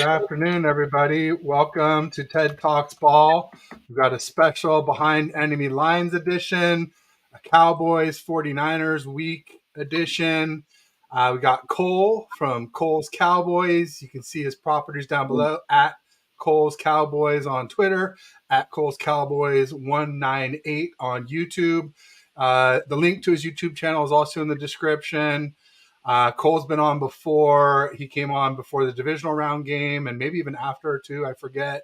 afternoon, everybody. Welcome to TED Talks Ball. We've got a special Behind Enemy Lines edition, a Cowboys 49ers week edition. We got Cole from Cole's Cowboys. You can see his properties down below at Cole's Cowboys on Twitter, at Cole's Cowboys 198 on YouTube. The link to his YouTube channel is also in the description. Cole's been on before. He came on before the divisional round game and maybe even after too. I forget.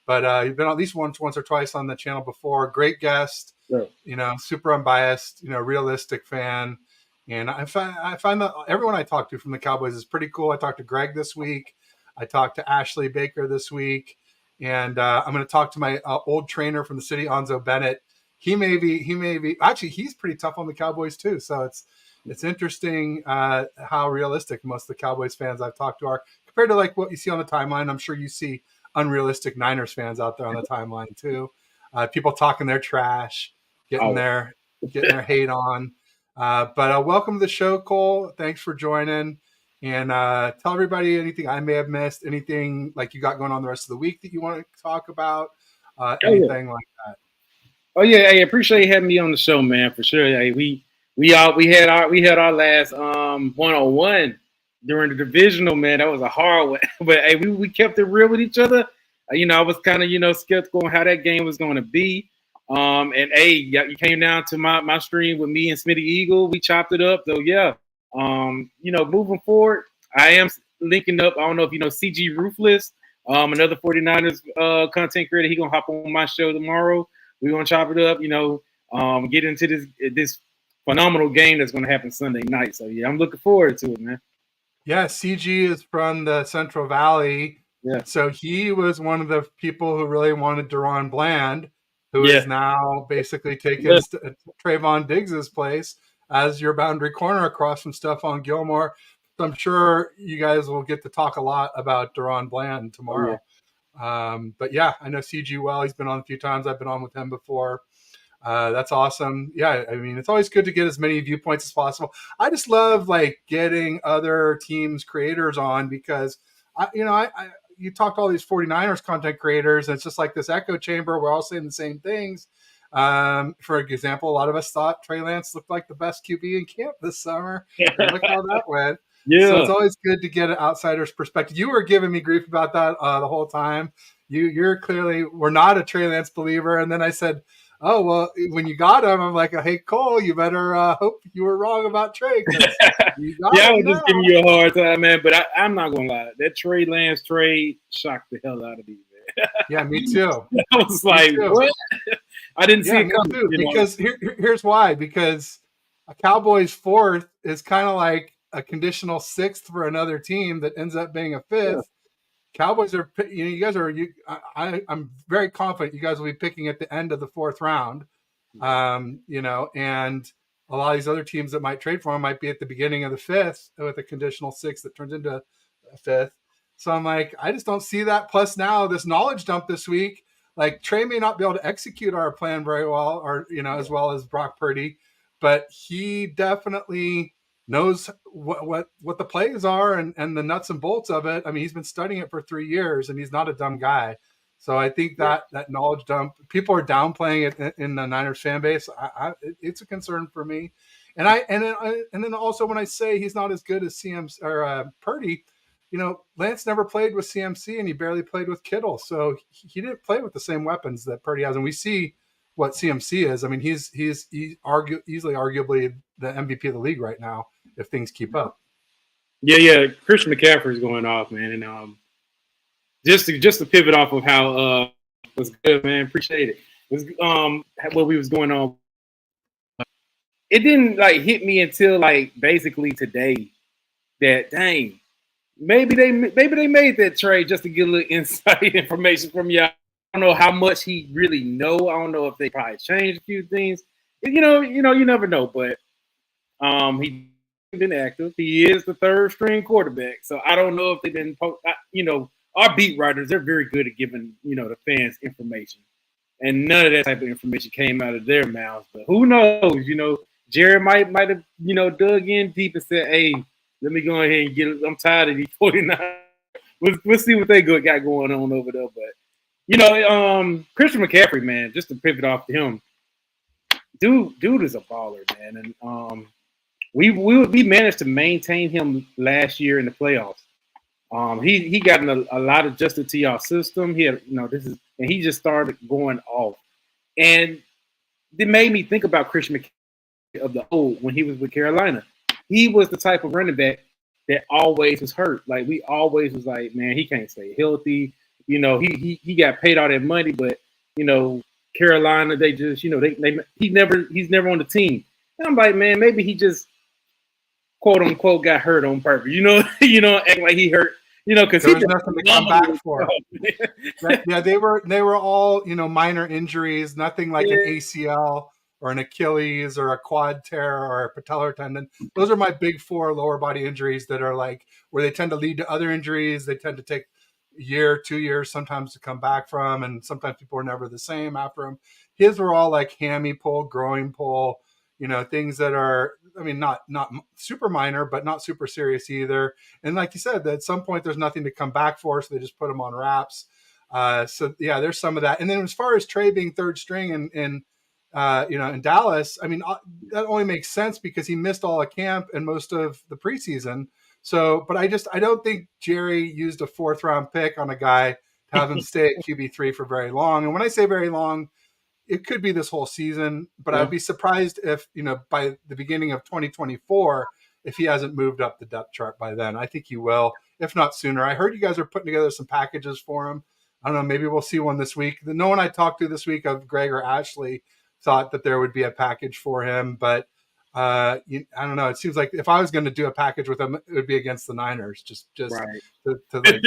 But he's been at least once or twice on the channel before. Great guest, super unbiased, realistic fan. And I find that everyone I talk to from the Cowboys is pretty cool. I talked to Greg this week. I talked to Ashley Baker this week. And I'm going to talk to my old trainer from the city, Onzo Bennett. He may be, actually, he's pretty tough on the Cowboys too. So it's interesting how realistic most of the Cowboys fans I've talked to are compared to like what you see on the timeline. I'm sure you see unrealistic Niners fans out there on the timeline too. People talking their trash, getting their hate on. But welcome to the show, Cole. Thanks for joining. And tell everybody anything I may have missed, anything like you got going on the rest of the week that you want to talk about, anything like that. Oh yeah, I appreciate you having me on the show, man. For sure. Hey, we had our last 101 during the divisional, man. That was a hard one, but hey, we kept it real with each other. I was kind of skeptical on how that game was going to be. And hey, you came down to my stream with me and Smitty Eagle. We chopped it up. So yeah, moving forward, I am linking up. I don't know if you know CG Ruthless, another 49ers content creator. He gonna hop on my show tomorrow. We're gonna chop it up. Get into this phenomenal game that's gonna happen Sunday night. So yeah, I'm looking forward to it, man. Yeah, CG is from the Central Valley. Yeah. So he was one of the people who really wanted Deron Bland, who is now basically taking Trayvon Diggs' place as your boundary corner across from Stephon Gilmore. So I'm sure you guys will get to talk a lot about Deron Bland tomorrow. But yeah, I know CG well. He's been on a few times. I've been on with him before. That's awesome. Yeah, I mean, it's always good to get as many viewpoints as possible. I just love like getting other teams' creators on because you talk to all these 49ers content creators, and it's just like this echo chamber. We're all saying the same things. For example, a lot of us thought Trey Lance looked like the best QB in camp this summer. And look how that went. Yeah. So it's always good to get an outsider's perspective. You were giving me grief about that the whole time. You're clearly were not a Trey Lance believer. And then I said, oh, well, when you got him, I'm like, hey, Cole, you better hope you were wrong about Trey. I was just giving you a hard time, man. But I'm not going to lie. That Trey Lance trade shocked the hell out of me, man. Yeah, me too. I was like, what? I didn't see it coming. Too, because here's why. Because a Cowboys fourth is kind of like a conditional sixth for another team that ends up being a fifth. Yeah. Cowboys are, I'm very confident you guys will be picking at the end of the fourth round, and a lot of these other teams that might trade for him might be at the beginning of the fifth with a conditional sixth that turns into a fifth. So I'm like, I just don't see that. Plus now this knowledge dump this week, like Trey may not be able to execute our plan very well, or, as well as Brock Purdy, but he definitely knows what the plays are and the nuts and bolts of it. I mean, he's been studying it for 3 years, and he's not a dumb guy. So I think that knowledge dump, people are downplaying it in the Niners fan base. It's a concern for me. And then also when I say he's not as good as CMC or Purdy, Lance never played with CMC and he barely played with Kittle. So he didn't play with the same weapons that Purdy has. And we see what CMC is. I mean, he's easily arguably the MVP of the league right now if things keep up. Yeah. Christian McCaffrey is going off, man. And just to pivot off of how was good, man. Appreciate it. It was what we was going on. It didn't like hit me until like basically today that dang, maybe they made that trade just to get a little inside information from y'all. I don't know how much he really know. I don't know if they probably changed a few things. You never know. But he been active. He is the third string quarterback. So I don't know if they've been. Our beat writers, they're very good at giving the fans information, and none of that type of information came out of their mouths. But who knows? Jared might have dug in deep and said, "Hey, let me go ahead and get it. I'm tired of these 49 we'll see what they got going on over there. But Christian McCaffrey, man, just to pivot off to him, dude is a baller, man, and we managed to maintain him last year in the playoffs. He got in a lot adjusted to y'all system. He had and he just started going off, and it made me think about Christian McCaffrey of the old when he was with Carolina. He was the type of running back that always was hurt. Like we always was like, man, he can't stay healthy. He got paid all that money, but Carolina, they just he's never on the team. And I'm like, man, maybe he just quote unquote got hurt on purpose. Act like he hurt. Because there was nothing to come back for. Yeah, they were all minor injuries, nothing like an ACL or an Achilles or a quad tear or a patellar tendon. Those are my big four lower body injuries that are like where they tend to lead to other injuries. They tend to take a year, 2 years sometimes to come back from, and sometimes people are never the same after them. His were all like hammy pull, groin pull, things that are, I mean, not super minor, but not super serious either. And like you said, at some point there's nothing to come back for, so they just put him on wraps. So yeah, there's some of that. And then as far as Trey being third string in Dallas, I mean, that only makes sense because he missed all of camp and most of the preseason. So, but I don't think Jerry used a 4th round pick on a guy to have him stay at QB3 for very long. And when I say very long, it could be this whole season, but I'd be surprised if, by the beginning of 2024, if he hasn't moved up the depth chart by then. I think he will, if not sooner. I heard you guys are putting together some packages for him. I don't know, maybe we'll see one this week. No one I talked to this week of Greg or Ashley thought that there would be a package for him, but I don't know. It seems like if I was going to do a package with him, it would be against the Niners, just right. to like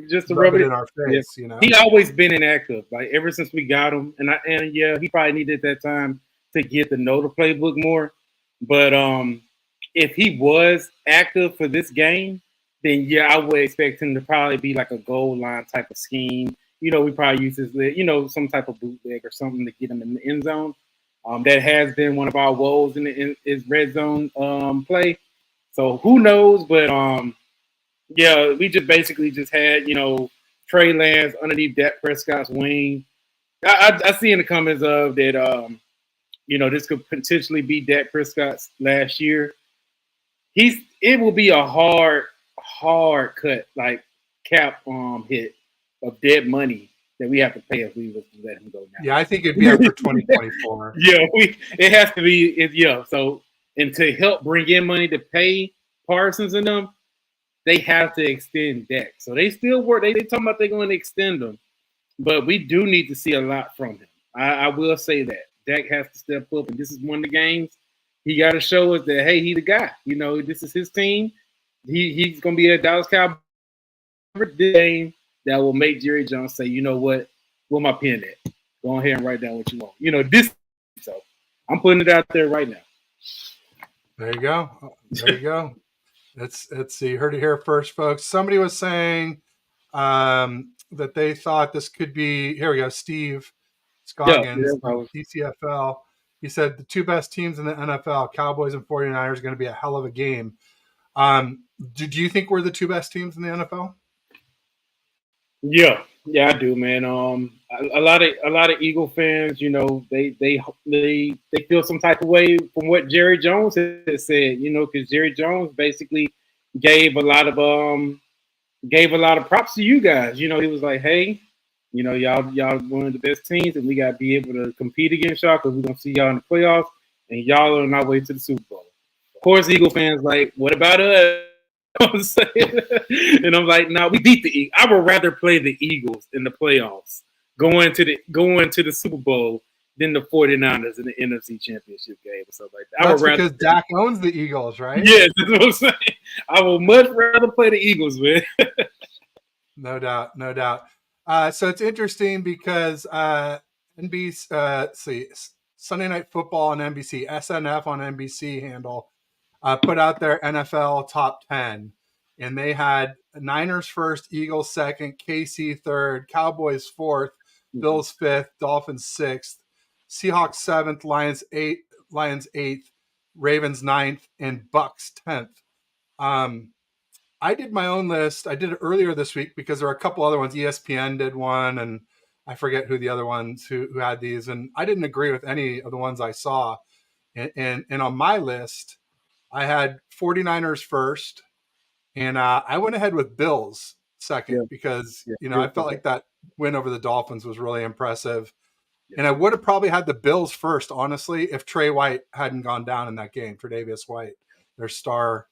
just to rub it in our face. He always been inactive, like ever since we got him, and he probably needed that time to get to know the playbook more. But if he was active for this game, then I would expect him to probably be like a goal line type of scheme. We probably use his some type of bootleg or something to get him in the end zone. That has been one of our woes in his red zone play. So who knows? But we just basically just had Trey Lance underneath Dak Prescott's wing. I see in the comments of that this could potentially be Dak Prescott's last year. It will be a hard cut, like cap hit of dead money that we have to pay if we was to let him go now. Yeah, I think it'd be after 2024. It has to be. So, and to help bring in money to pay Parsons and them, they have to extend Dak. So they still work. They talking about they're going to extend them, but we do need to see a lot from him. I will say that Dak has to step up, and this is one of the games he got to show us that hey, he's the guy. This is his team. He's going to be a Dallas Cowboys game that will make Jerry Jones say, you know what, where my pen at? Go ahead and write down what you want. This. So I'm putting it out there right now. There you go. Let's see. You heard it here first, folks. Somebody was saying that they thought this could be. Here we go. Steve Scoggins, TCFL. He said the two best teams in the NFL, Cowboys and 49ers, are going to be a hell of a game. Do you think we're the two best teams in the NFL? Yeah, I do, man. A lot of Eagle fans, they feel some type of way from what Jerry Jones has said, because Jerry Jones basically gave a lot of props to you guys. He was like, hey, y'all one of the best teams, and we got to be able to compete against y'all because we're gonna see y'all in the playoffs, and y'all are on our way to the Super Bowl. Of course, Eagle fans like, what about us? You know what I'm saying? And I'm like, no, we beat the Eagles. I would rather play the Eagles in the playoffs, going to the Super Bowl than the 49ers in the NFC Championship game or something like that. That's because Dak owns the Eagles, right? Yes, that's what I'm saying. I would much rather play the Eagles, man. No doubt. So it's interesting because NBC, Sunday Night Football on NBC, SNF on NBC handle, put out their NFL top 10, and they had Niners first, Eagles second, KC third, Cowboys fourth, Bills fifth, Dolphins sixth, Seahawks seventh, Lions eighth, Ravens ninth, and Bucks 10th. I did my own list. I did it earlier this week because there were a couple other ones. ESPN did one, and I forget who the other ones who had these. And I didn't agree with any of the ones I saw. And on my list, I had 49ers first, and I went ahead with Bills second because, I felt like that win over the Dolphins was really impressive. Yeah. And I would have probably had the Bills first, honestly, if Trey White hadn't gone down in that game. Tre'Davious White, their superstar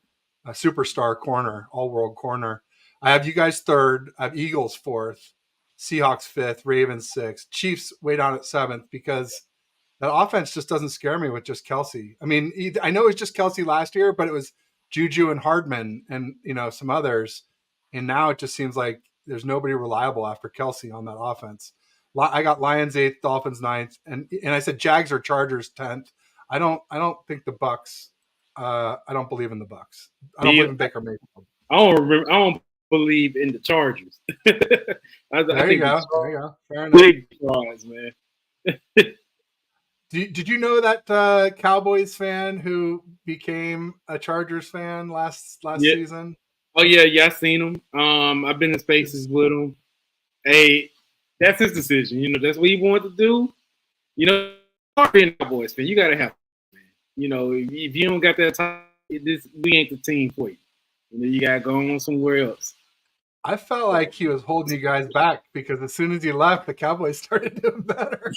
corner, all-world corner. I have you guys third. I have Eagles fourth, Seahawks fifth, Ravens sixth, Chiefs way down at seventh because that offense just doesn't scare me with just Kelsey. I mean, I know it was just Kelsey last year, but it was Juju and Hardman and, some others. And now it just seems like there's nobody reliable after Kelsey on that offense. I got Lions 8th, Dolphins 9th, and I said Jags or Chargers 10th. I don't think the Bucks. I don't believe in the Bucks. I don't believe in Baker Mayfield. I don't believe in the Chargers. There you go. Fair enough. Big surprise, man. Did you know that Cowboys fan who became a Chargers fan last season? Oh yeah, I seen him. I've been in spaces with him. Hey, that's his decision. That's what he wanted to do. Being a Cowboys fan, you gotta have, man. If you don't got that time, we ain't the team for you. You gotta go on somewhere else. I felt like he was holding you guys back because as soon as he left, the Cowboys started doing better.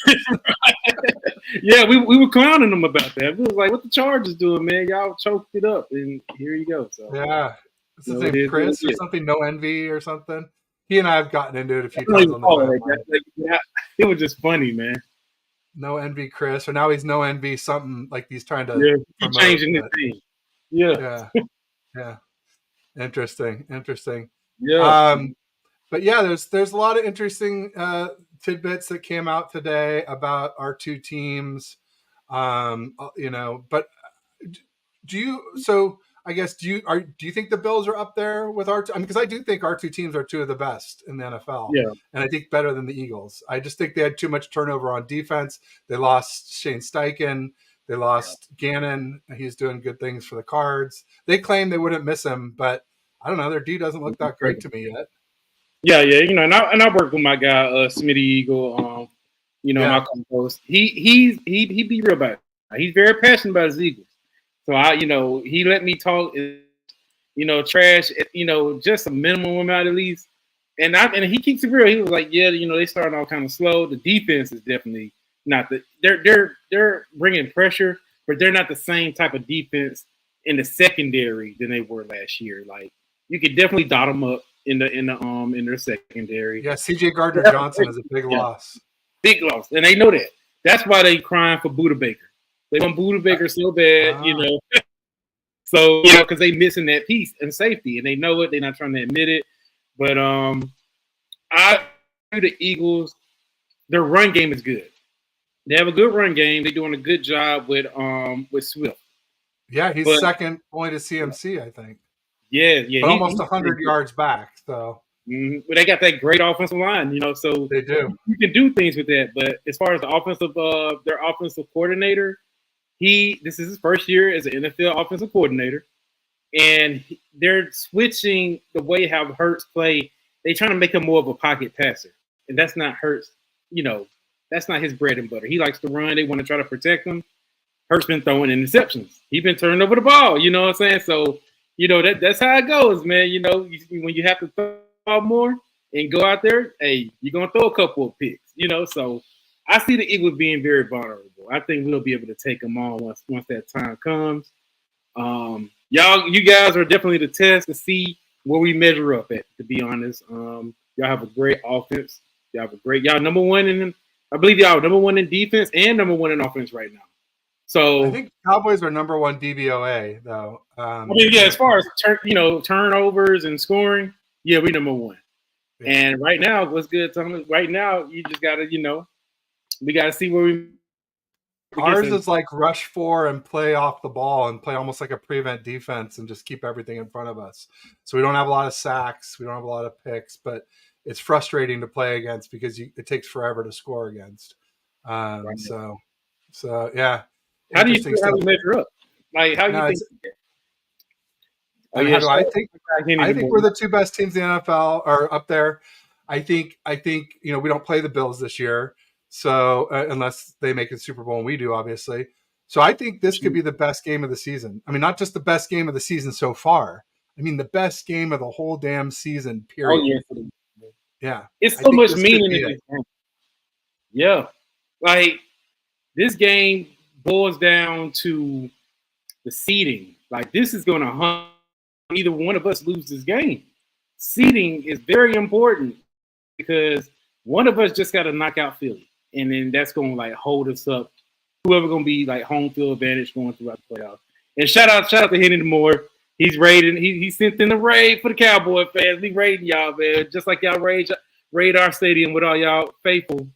Yeah, we were clowning him about that. We was like, what the Chargers doing, man? Y'all choked it up, and here you go. So yeah. What's his name, Chris or something? No Envy or something? He and I have gotten into it a few times on the it was just funny, man. No Envy Chris, or now he's No Envy something, like he's trying to promote, changing his name. Yeah. Interesting. Yeah. But yeah, there's a lot of interesting tidbits that came out today about our two teams. But do you think the Bills are up there with our? Because I do think our two teams are two of the best in the NFL. Yeah, and I think better than the Eagles. I just think they had too much turnover on defense. They lost Shane Steichen. They lost Gannon. He's doing good things for the Cards. They claim they wouldn't miss him, but I don't know. Their D doesn't look that great to me yet. Yeah. And I work with my guy Smitty Eagle. My co-host. He be real about it. He's very passionate about his Eagles. So he let me talk, trash, just a minimum amount at least. And he keeps it real. He was like, yeah, they started off kind of slow. The defense is definitely not they're bringing pressure, but they're not the same type of defense in the secondary than they were last year. Like you could definitely dot them up in their secondary. Yeah, CJ Gardner-Johnson is a big loss. Big loss, and they know that. That's why they crying for Buda Baker. They want Buda Baker so bad, So because they missing that piece and safety, and they know it. They're not trying to admit it. But I do the Eagles. Their run game is good. They have a good run game. They're doing a good job with Swift. Yeah, he's second only to CMC, I think. Yeah. But almost 100 yards back. So. But they got that great offensive line, So they do. You can do things with that. But as far as the their offensive coordinator. This is his first year as an NFL offensive coordinator, and they're switching the way how Hurts play. They're trying to make him more of a pocket passer, and that's not Hurts. That's not his bread and butter. He likes to run. They want to try to protect him. Hurts been throwing interceptions. He's been turning over the ball. You know what I'm saying? So that's how it goes, man. When you have to throw more and go out there, hey, you're gonna throw a couple of picks. So. I see the Eagles being very vulnerable. I think we'll be able to take them on once that time comes. You guys are definitely the test to see where we measure up at. To be honest, y'all have a great offense. Y'all number one I believe y'all number one in defense and number one in offense right now. So I think Cowboys are number one DVOA though. As far as turnovers and scoring, yeah, we number one. Yeah. And right now, what's good, Tom? Right now, you just gotta we got to see where we. Ours is like rush for and play off the ball and play almost like a prevent defense and just keep everything in front of us. So we don't have a lot of sacks. We don't have a lot of picks, but it's frustrating to play against because it takes forever to score against. Right. So yeah. How do you think how we measure up? Like how do you think? Oh And yeah, how do shout I out think? to Kenny I the think boy. we're the two best teams in the NFL are up there. I think we don't play the Bills this year, so unless they make it Super Bowl and we do, obviously. So I think this could be the best game of the season. I mean, not just the best game of the season so far. I mean, the best game of the whole damn season. Oh Period. yeah, Yeah, it's I so think much this could meaning be in it. this game. Yeah, like this game boils down to the seeding. Like this is going to hunt either one of us lose this game. Seeding is very important because one of us just got to knock out Philly, and then that's going to like hold us up. Whoever going to be like home field advantage going throughout the playoffs. And shout out to Henry Moore. He's raiding. He sent in the raid for the Cowboy fans. We raiding y'all, man. Just like y'all raid our stadium with all y'all faithful.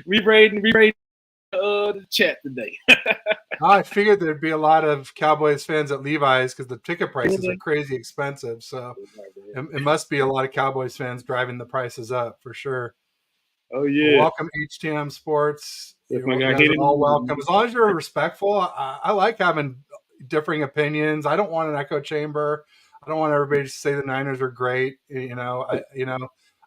we raiding the chat today. I figured there'd be a lot of Cowboys fans at Levi's because the ticket prices are crazy expensive. So it must be a lot of Cowboys fans driving the prices up for sure. Oh Well, yeah. welcome HTM Sports. That's my You guy guys are Henry all Moore. welcome as long as you're respectful. I like having differing opinions. I don't want an echo chamber. I don't want everybody to say the Niners are great. I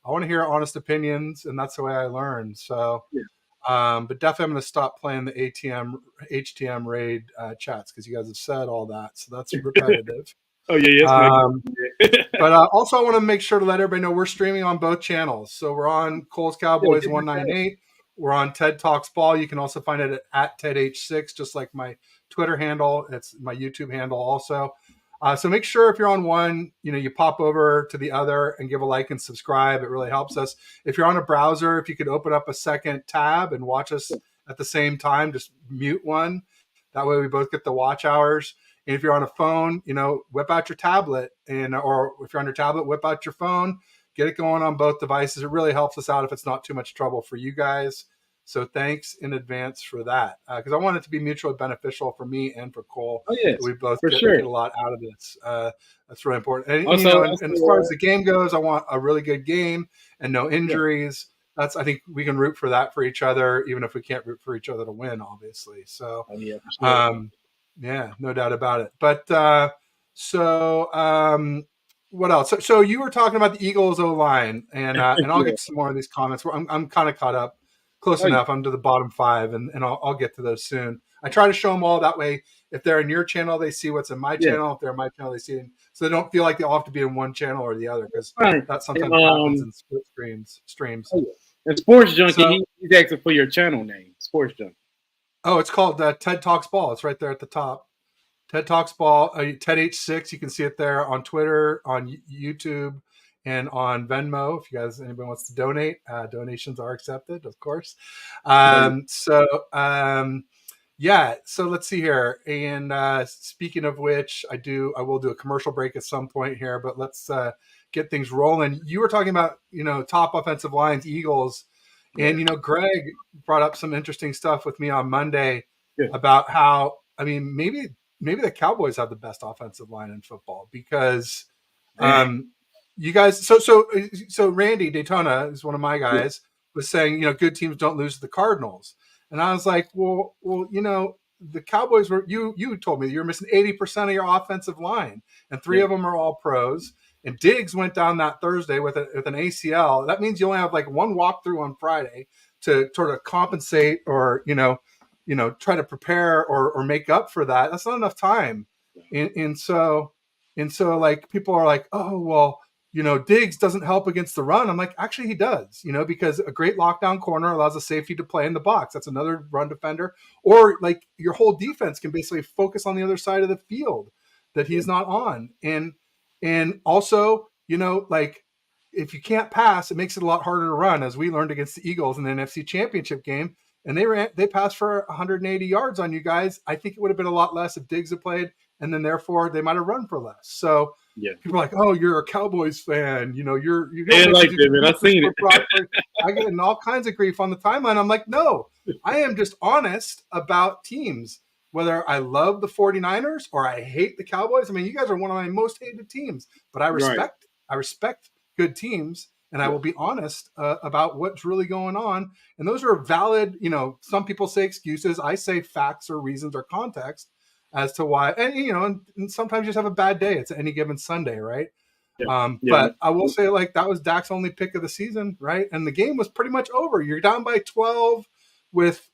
want to hear honest opinions, and that's the way I learn. So. Yeah. But definitely I'm going to stop playing the HTM raid chats because you guys have said all that. So that's repetitive. Oh yeah, yes, But also I want to make sure to let everybody know we're streaming on both channels. So we're on Cole's Cowboys 198. We're on TED Talks Ball. You can also find it at TEDH6, just like my Twitter handle. It's my YouTube handle also. So make sure if you're on one, you pop over to the other and give a like and subscribe. It really helps us. If you're on a browser, if you could open up a second tab and watch us at the same time, just mute one. That way we both get the watch hours. And if you're on a phone, whip out your tablet or if you're on your tablet, whip out your phone, get it going on both devices. It really helps us out if it's not too much trouble for you guys. So thanks in advance for that. Because I want it to be mutually beneficial for me and for Cole. Oh yes, we both for get sure. a lot out of this. That's really important. And, Also, and as far as the game goes, I want a really good game and no injuries. Yeah. I think we can root for that for each other, even if we can't root for each other to win, obviously. So, yeah, for sure. Yeah, no doubt about it. But what else? So you were talking about the Eagles O line, and I'll get to some more of these comments. I'm kind of caught up, close enough. I'm to the bottom 5, and I'll get to those soon. I try to show them all that way. If they're in your channel, they see what's in my channel. If they're in my channel, they see it. So they don't feel like they all have to be in one channel or the other because that sometimes happens in split streams. Oh, yeah. And Sports Junkie, he's asking for your channel name, Sports Junkie. Oh, it's called TED Talks Ball. It's right there at the top. TED Talks Ball, TEDH6. You can see it there on Twitter, on YouTube, and on Venmo. If anybody wants to donate, donations are accepted, of course. So let's see here. And speaking of which, I will do a commercial break at some point here, but let's get things rolling. You were talking about, top offensive lines, Eagles. And, Greg brought up some interesting stuff with me on Monday about how, maybe the Cowboys have the best offensive line in football because you guys, so Randy Daytona is one of my guys, was saying, good teams don't lose to the Cardinals. And I was like, well, the Cowboys you told me you're missing 80% of your offensive line and 3 of them are all pros. And Diggs went down that Thursday with an ACL. That means you only have like one walkthrough on Friday to sort of compensate or, try to prepare or make up for that. That's not enough time. And so like people are like, oh, well, Diggs doesn't help against the run. I'm like, actually he does, because a great lockdown corner allows a safety to play in the box. That's another run defender. Or like your whole defense can basically focus on the other side of the field that he's not on. And also, like if you can't pass, it makes it a lot harder to run, as we learned against the Eagles in the NFC Championship game. And they passed for 180 yards on you guys. I think it would have been a lot less if Diggs had played, and then therefore they might have run for less. So people are like, oh, you're a Cowboys fan. You don't like it, man. I've seen it. I get in all kinds of grief on the timeline. I'm like, no, I am just honest about teams. Whether I love the 49ers or I hate the Cowboys. You guys are one of my most hated teams, but I respect good teams, and I will be honest about what's really going on. And those are valid, some people say excuses. I say facts or reasons or context. as to why. And and sometimes you just have a bad day. It's any given Sunday, right? Yeah. But I will say, like, that was Dak's only pick of the season, right? And the game was pretty much over. You're down by 12 with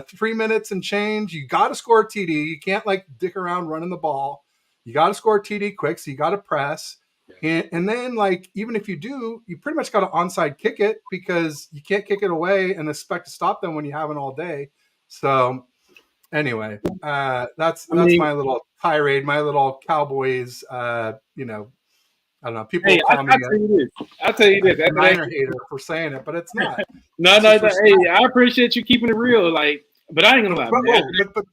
3 minutes and change. You got to score a TD. You can't like dick around running the ball. You got to score a TD quick, so you got to press. And then, like, even if you do, you pretty much got to onside kick it because you can't kick it away and expect to stop them when you haven't all day. So anyway, that's my little tirade, my little Cowboys. I don't know. People Hey, call me I'll tell you this. a Niner hater for saying it, but it's not. No. Hey, I appreciate you keeping it real. Like, but I ain't gonna lie. But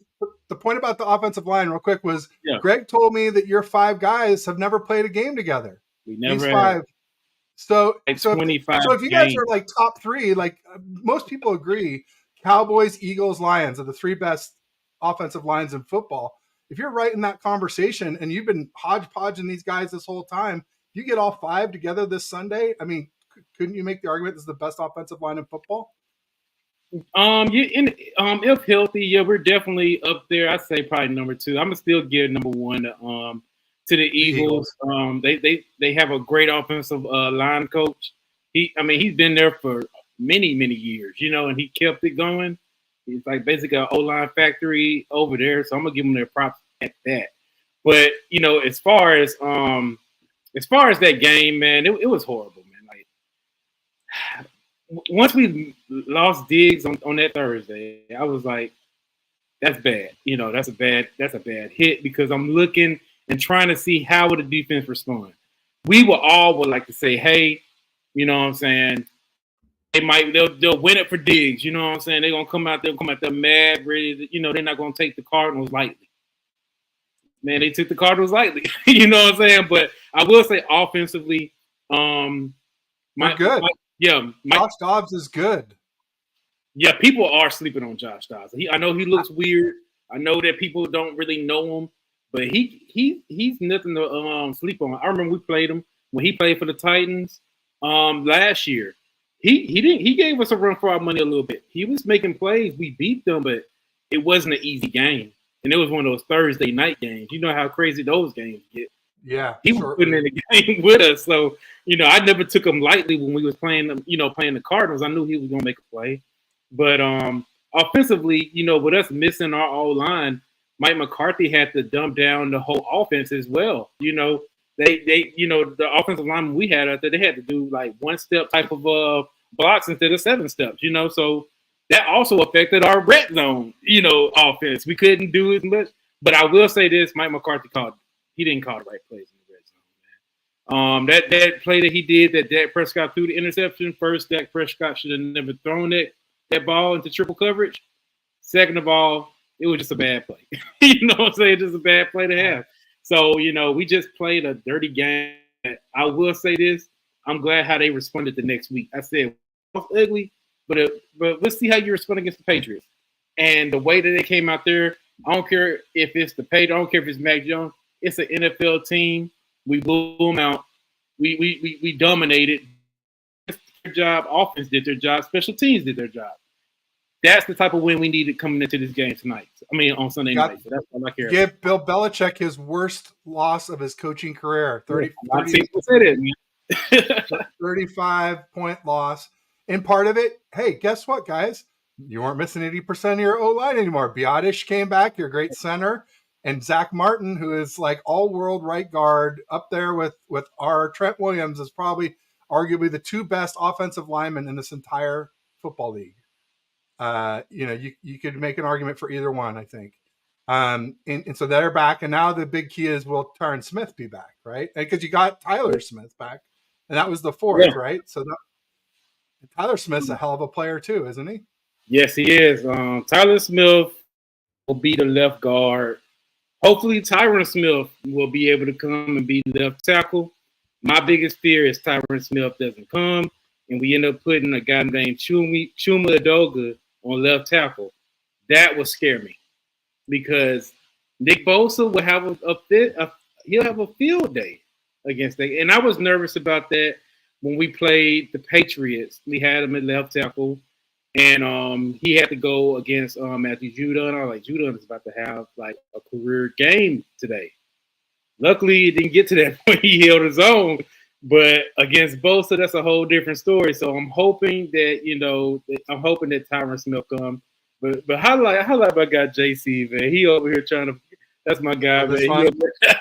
the point about the offensive line, real quick, was Greg told me that your 5 guys have never played a game together. We never These 5. So if you guys games. are like top 3, like most people agree, Cowboys, Eagles, Lions are the 3 best offensive lines in football. If you're right in that conversation and you've been hodgepodging these guys this whole time, you get all 5 together this Sunday. I mean, couldn't you make the argument this is the best offensive line in football? If healthy, we're definitely up there. I'd say probably number 2. I'm gonna still give number 1 to the Eagles. They have a great offensive line coach. He's been there for many years, and he kept it going. He's like basically an O-line factory over there, so I'm gonna give him their props at that. But as far as that game, man, it was horrible, man. Like once we lost Diggs on that Thursday, I was like, that's bad. That's a bad hit because I'm looking and trying to see how would the defense respond. We would like to say, hey, you know what I'm saying? They'll win it for Diggs, you know what I'm saying? They're gonna come out there mad, ready to, they're not gonna take the Cardinals lightly. Man, they took the Cardinals lightly, you know what I'm saying? But I will say offensively, good. Josh Dobbs is good. Yeah, people are sleeping on Josh Dobbs. I know he looks weird. I know that people don't really know him, but he's nothing to sleep on. I remember we played him when he played for the Titans last year. He gave us a run for our money a little bit. He was making plays. We beat them, but it wasn't an easy game. And it was one of those Thursday night games. You know how crazy those games get. Yeah. He was putting in the game with us. So, I never took him lightly when we was playing the Cardinals. I knew he was gonna make a play. But offensively, with us missing our O-line, Mike McCarthy had to dumb down the whole offense as well. They the offensive line we had out there, they had to do like 1-step type of blocks instead of 7 steps, so that also affected our red zone, offense. We couldn't do as much. But I will say this, Mike McCarthy didn't call the right plays in the red zone, man. That play that he did, that Dak Prescott threw the interception, first, Dak Prescott should have never thrown that ball into triple coverage. Second of all, it was just a bad play. You know what I'm saying? Just a bad play to have. So, we just played a dirty game. I will say this. I'm glad how they responded the next week. I said, it was ugly, but let's see how you respond against the Patriots. And the way that they came out there, I don't care if it's the Patriots, I don't care if it's Mac Jones. It's an NFL team. We blew them out. We dominated. Their job. Offense did their job. Special teams did their job. That's the type of win we needed coming into this game tonight. On Sunday night. So that's all I care about. Give Bill Belichick his worst loss of his coaching career. 35-point loss. And part of it, hey, guess what, guys? You weren't missing 80% of your O-line anymore. Biotish came back, your great center. And Zach Martin, who is like all-world right guard, up there with our Trent Williams, is probably arguably the 2 best offensive linemen in this entire football league. You could make an argument for either one, I think. And so they're back, and now the big key is, will Tyron Smith be back, right? Because you got Tyler Smith back, and that was the 4th, right? So Tyler Smith's a hell of a player too, isn't he? Yes, he is. Tyler Smith will be the left guard. Hopefully, Tyron Smith will be able to come and be left tackle. My biggest fear is Tyron Smith doesn't come, and we end up putting a guy named Chuma Edoga on left tackle. That would scare me because Nick Bosa will have he'll have a field day against that. And I was nervous about that when we played the Patriots. We had him at left tackle, and he had to go against Matthew Judon. I was like, Judon is about to have like a career game today. Luckily, it didn't get to that point. He held his own, but against Bosa, that's a whole different story. So I'm hoping that Tyron Smith comes. But highlight my guy JC, man. He over here trying to. That's my guy, man.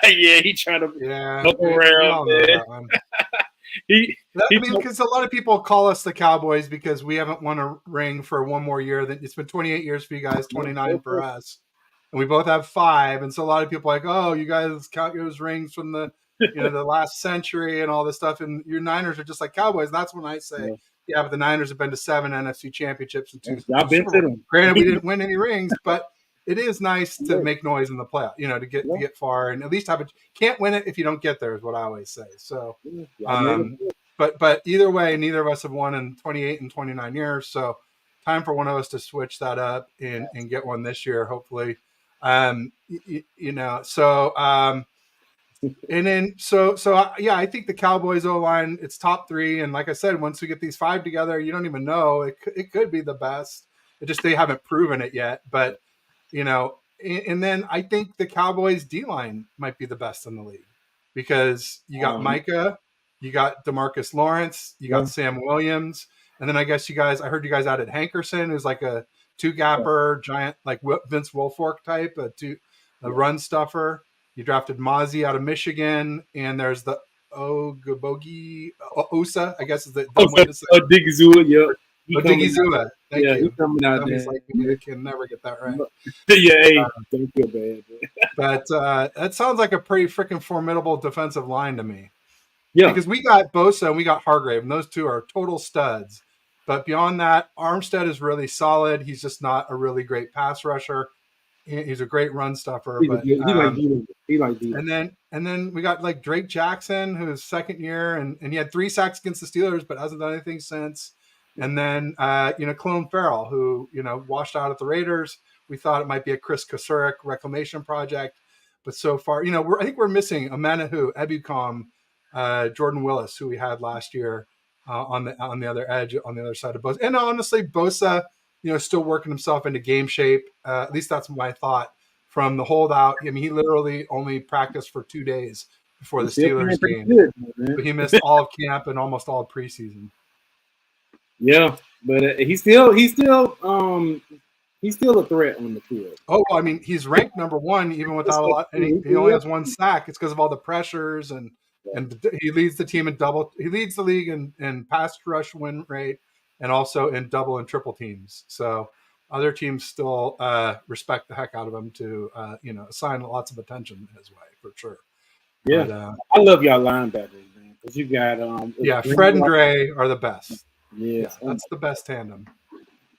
He trying to look around. We all know that one. Because a lot of people call us the Cowboys because we haven't won a ring for one more year. It's been 28 years for you guys, 29 for us, and we both have 5. And so a lot of people are like, oh, you guys count those rings from the the last century and all this stuff, and your Niners are just like Cowboys. And that's when I say, yeah, but the Niners have been to 7 NFC championships and 2 Super Bowls. Granted, we didn't win any rings, but it is nice to make noise in the playoff, to get far and at least have it. Can't win it if you don't get there, is what I always say. So, but either way, neither of us have won in 28 and 29 years. So, time for one of us to switch that up and get one this year, hopefully. And then yeah, I think the Cowboys O-line, it's top 3, and like I said, once we get these 5 together, you don't even know, it could be the best. It just they haven't proven it yet, but and then I think the Cowboys D-line might be the best in the league because you got Micah, you got DeMarcus Lawrence, you got Sam Williams, and then I guess I heard you guys added Hankerson, who's like a 2-gapper giant, like Vince Wilfork type, a run stuffer. You drafted Mozzie out of Michigan, and there's the Ogabogi Osa, I guess is the Digizua, yeah. Digizua. Thank you. He's coming out there. Like me, I can never get that right. Don't feel bad. But that sounds like a pretty freaking formidable defensive line to me. Yeah. Because we got Bosa and we got Hargrave, and those two are total studs. But beyond that, Armstead is really solid. He's just not a really great pass rusher. He's a great run stuffer. He like and then we got like Drake Jackson, who's second year, and he had 3 sacks against the Steelers, but hasn't done anything since. And then Clone Farrell, who washed out at the Raiders. We thought it might be a Chris Kosurik reclamation project, but so far, I think we're missing Amanahu, Ebukam, Jordan Willis, who we had last year on the other edge, on the other side of Bosa. And honestly, Bosa, still working himself into game shape. At least that's my thought from the holdout. I mean, he literally only practiced for 2 days before the Steelers game. But he missed all of camp and almost all of preseason. Yeah, but he's still a threat on the field. Oh, I mean, he's ranked number 1 even without a lot. And he only has 1 sack. It's because of all the pressures and he leads the team in double. He leads the league in pass rush win rate and also in double and triple teams. So other teams still respect the heck out of him to assign lots of attention his way for sure. Yeah, but, I love y'all linebackers, man, because you got Fred and Dre are the best. Yeah, that's the best tandem,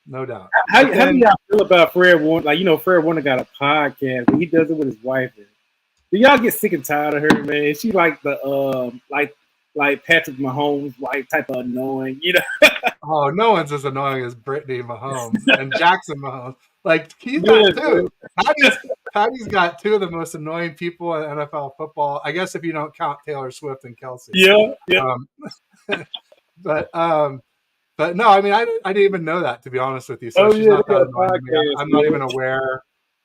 no doubt. How do y'all feel about Fred Warner? Like, Fred Warner got a podcast, but he does it with his wife. Do y'all get sick and tired of her, man? She like the like Patrick Mahomes' wife type of annoying, Oh, no one's as annoying as Brittany Mahomes and Jackson Mahomes. Like, he's got 2. Patty's got 2 of the most annoying people in NFL football. I guess if you don't count Taylor Swift and Kelsey. Yeah. But no, I mean, I didn't even know that, to be honest with you. So she's not that annoying to me. I'm not even aware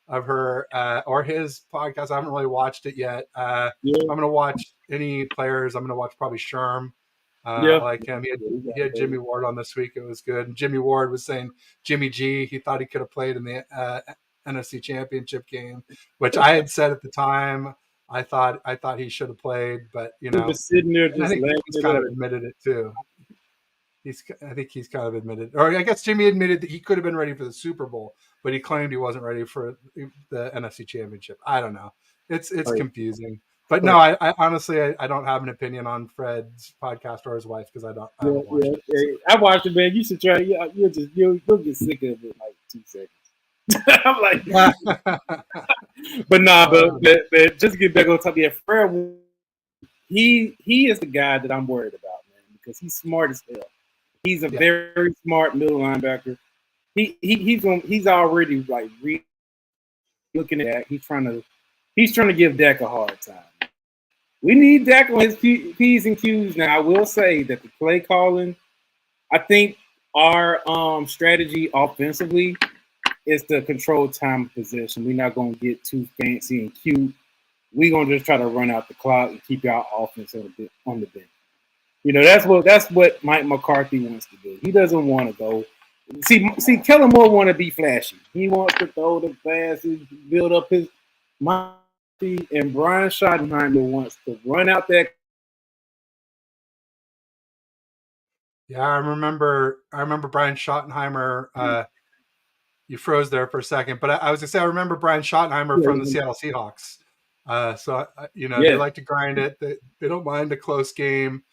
of her or his podcast. I haven't really watched it yet. I'm going to watch any players. I'm going to watch probably Sherm. I like him. He had Jimmy Ward on this week. It was good. And Jimmy Ward was saying Jimmy G, he thought he could have played in the NFC Championship game, which I had said at the time. I thought he should have played, but he was sitting there just I think he's kind of admitted it too. I think he's kind of admitted, or I guess Jimmy admitted that he could have been ready for the Super Bowl, but he claimed he wasn't ready for the NFC Championship. I don't know. It's confusing. But no, I honestly I don't have an opinion on Fred's podcast or his wife because I haven't watched it. I watched it, man. You should try. You'll get sick of it in like 2 seconds. I'm like, but just to get back on top of that, Fred, he is the guy that I'm worried about, man, because he's smart as hell. He's a very smart middle linebacker. He's already like looking at. He's trying to give Dak a hard time. We need Dak on his P's and Q's now. I will say that the play calling, I think our strategy offensively is to control time of possession. We're not gonna get too fancy and cute. We're gonna just try to run out the clock and keep our offense on the bench. That's what Mike McCarthy wants to do. He doesn't want to go. See, Kellen Moore want to be flashy. He wants to throw the passes, build up his mind, and Brian Schottenheimer wants to run out that. Yeah, I remember Brian Schottenheimer. You froze there for a second, but I was gonna say I remember Brian Schottenheimer from the Seattle Seahawks. They Yeah, like to grind it. They don't mind a close game.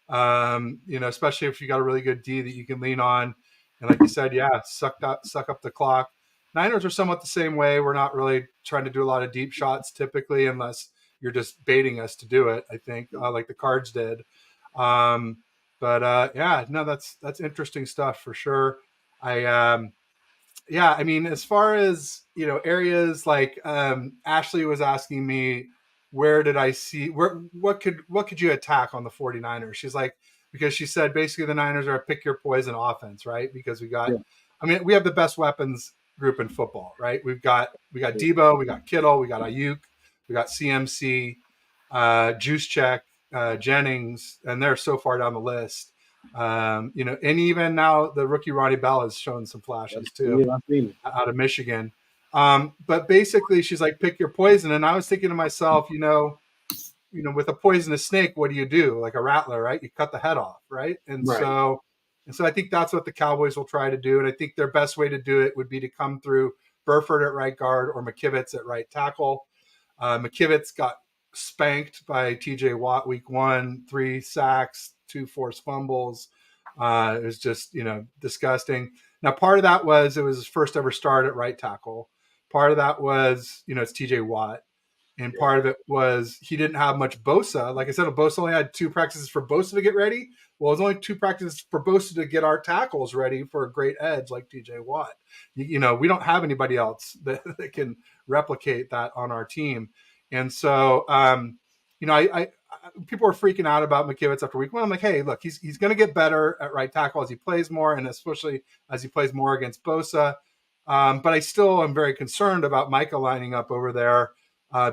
Especially if you got a really good D that you can lean on. And like you said, yeah, suck up the clock. Niners are somewhat the same way. We're not really trying to do a lot of deep shots typically, unless you're just baiting us to do it. I think like the Cards did. Um, but yeah, no, that's interesting stuff for sure. I Yeah, I mean, as far as areas like Ashley was asking me, where did I see what could you attack on the 49ers? She's like, because she said basically the Niners are a pick your poison offense, right? Because yeah, we have the best weapons group in football, right? We got Debo, we got Kittle, we got Ayuk, we got CMC, Juice Check, Jennings, and they're so far down the list. And even now the rookie Ronnie Bell has shown some flashes too yeah. I've seen it. out of Michigan. But basically, she's like, pick your poison. And I was thinking to myself, with a poisonous snake, what do you do? Like a rattler, right? You cut the head off, right? And Right. so, and so I think that's what the Cowboys will try to do. And I think their best way to do it would be to come through Burford at right guard or McKivitz at right tackle. McKivitz got spanked by TJ Watt week 1, 3 sacks, 2 forced fumbles. It was just, disgusting. Now, part of that was it was his first ever start at right tackle. Part of that was, it's TJ Watt. And part of it was he didn't have much Bosa. Like I said, Bosa only had 2 practices for Bosa to get ready. Well, it was only 2 practices for Bosa to get our tackles ready for a great edge like TJ Watt. We don't have anybody else that can replicate that on our team. And so, I people were freaking out about McKivitz after week 1. I'm like, hey, look, he's going to get better at right tackle as he plays more, and especially as he plays more against Bosa. But I still am very concerned about Micah lining up over there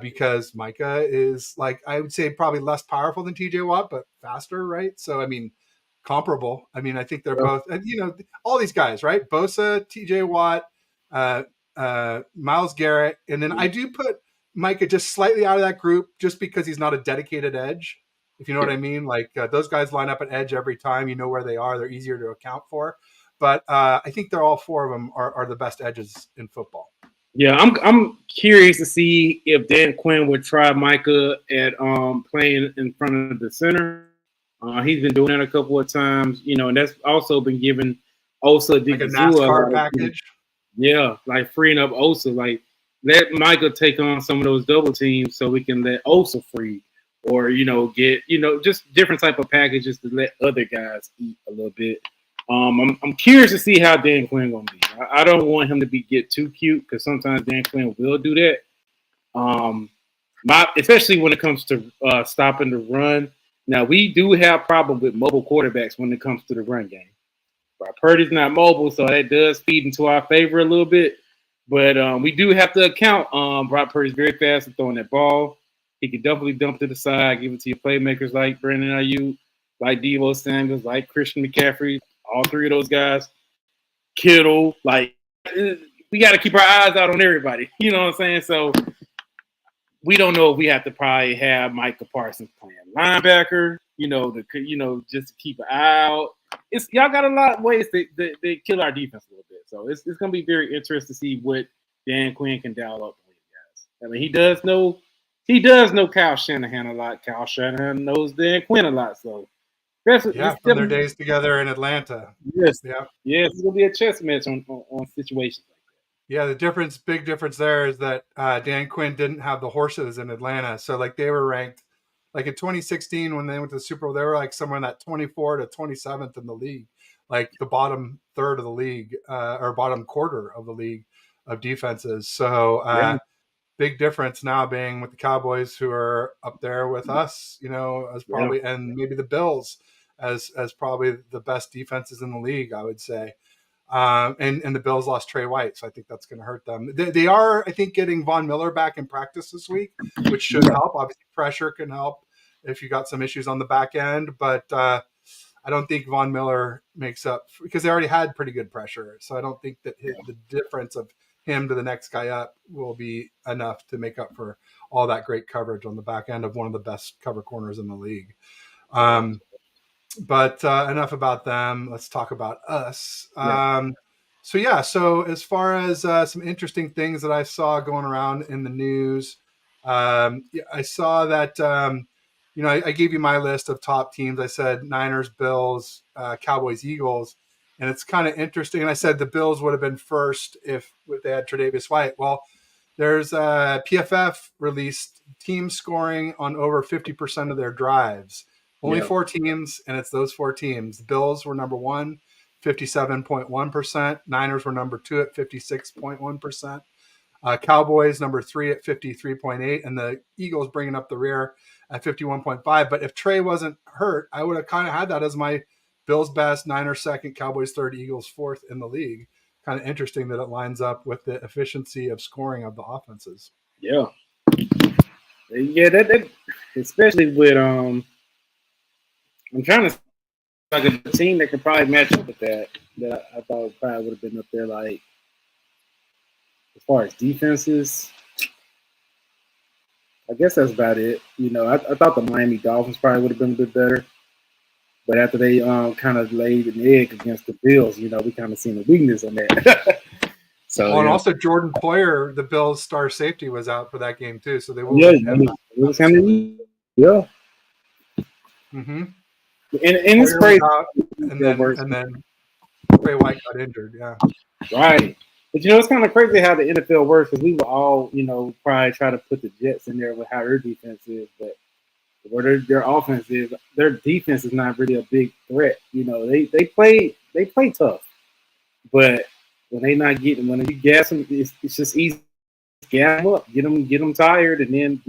because Micah is, like, I would say probably less powerful than TJ Watt, but faster, right? So, I mean, comparable. I mean, I think they're Yeah. both, and, all these guys, right? Bosa, TJ Watt, uh, Myles Garrett. And then I do put Micah just slightly out of that group just because he's not a dedicated edge. If you know what I mean, like those guys line up at edge every time. You know where they are. They're easier to account for. But I think they're all 4 of them are the best edges in football. Yeah, I'm curious to see if Dan Quinn would try Micah at playing in front of the center. He's been doing that a couple of times, and that's also been giving Osa Like a Digizua a NASCAR lot of, package. yeah, like freeing up Osa, like let Micah take on some of those double teams so we can let Osa free, or get just different type of packages to let other guys eat a little bit. I'm curious to see how Dan Quinn gonna be. I don't want him to get too cute because sometimes Dan Quinn will do that. Um, especially when it comes to stopping the run. Now we do have problem with mobile quarterbacks when it comes to the run game. Brock Purdy's not mobile, so that does feed into our favor a little bit. But we do have to account. Brock Purdy's very fast at throwing that ball. He can definitely dump to the side, give it to your playmakers like Brandon Ayuk, like Devo Samuels, like Christian McCaffrey. All 3 of those guys. Kittle, like we got to keep our eyes out on everybody. You know what I'm saying? So we don't know if we have to probably have Micah Parsons playing linebacker. Just to keep an eye out. Y'all got a lot of ways to kill our defense a little bit. So it's gonna be very interesting to see what Dan Quinn can dial up for you guys. I mean, he does know Kyle Shanahan a lot. Kyle Shanahan knows Dan Quinn a lot. So Yeah, it's from their definitely days together in Atlanta. yes, Yeah. yes, it's gonna be a chess match on situations like Yeah, big difference there is that Dan Quinn didn't have the horses in Atlanta. So, like, they were ranked, like in 2016 when they went to the Super Bowl, they were like somewhere in that 24 to 27th in the league, like the bottom third of the league or bottom quarter of the league of defenses. So, that. big difference now being with the Cowboys, who are up there with us, as Yeah, probably, and maybe the Bills. as probably the best defenses in the league, I would say. And the Bills lost Trey White, so I think that's going to hurt them. They are, I think, getting Von Miller back in practice this week, which should help. Obviously, pressure can help if you got some issues on the back end, but I don't think Von Miller makes up because they already had pretty good pressure. So I don't think that the difference of him to the next guy up will be enough to make up for all that great coverage on the back end of one of the best cover corners in the league. But enough about them. Let's talk about us. So as far as some interesting things that I saw going around in the news, I saw that I gave you my list of top teams. I said Niners, Bills, Cowboys, Eagles, and it's kind of interesting. And I said the Bills would have been first if they had Tre'Davious White. Well, there's PFF released team scoring on over 50% of their drives. Only 4 teams, and it's those 4 teams. The Bills were number 1, 57.1%. Niners were number 2 at 56.1%. Cowboys number 3 at 53.8%, and the Eagles bringing up the rear at 51.5%. But if Trey wasn't hurt, I would have kind of had that as my Bills best, Niners second, Cowboys third, Eagles fourth in the league. Kind of interesting that it lines up with the efficiency of scoring of the offenses. Yeah, that especially with I'm trying to like a team that could probably match up with that I thought probably would have been up there. Like as far as defenses, I guess that's about it. I thought the Miami Dolphins probably would have been a bit better, but after they kind of laid an egg against the Bills, we kind of seen the weakness on that. So and also Jordan Poyer, the Bills' star safety, was out for that game too. So they will. It was kind of Mm-hmm. And it's crazy. And then Trey White got injured. Yeah. Right. But it's kind of crazy how the NFL works because we will all, probably try to put the Jets in there with how their defense is, but where their offense is, their defense is not really a big threat. They play tough, but when you gas them, it's just easy to gas them up, get them tired, and then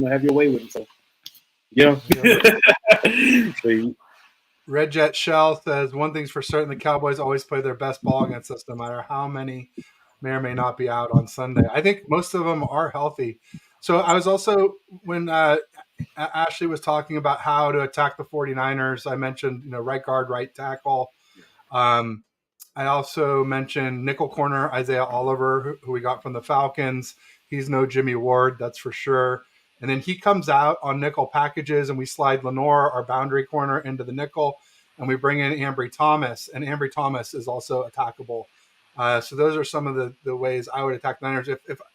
have your way with them. So Red Jet Shell says one thing's for certain: the Cowboys always play their best ball against us, no matter how many may or may not be out on Sunday. I think most of them are healthy. So I was also, when Ashley was talking about how to attack the 49ers, I mentioned, right guard, right tackle. I also mentioned nickel corner, Isaiah Oliver, who we got from the Falcons. He's no Jimmy Ward, that's for sure. And then he comes out on nickel packages, and we slide Lenore, our boundary corner, into the nickel, and we bring in Ambry Thomas. And Ambry Thomas is also attackable. So those are some of the ways I would attack the Niners.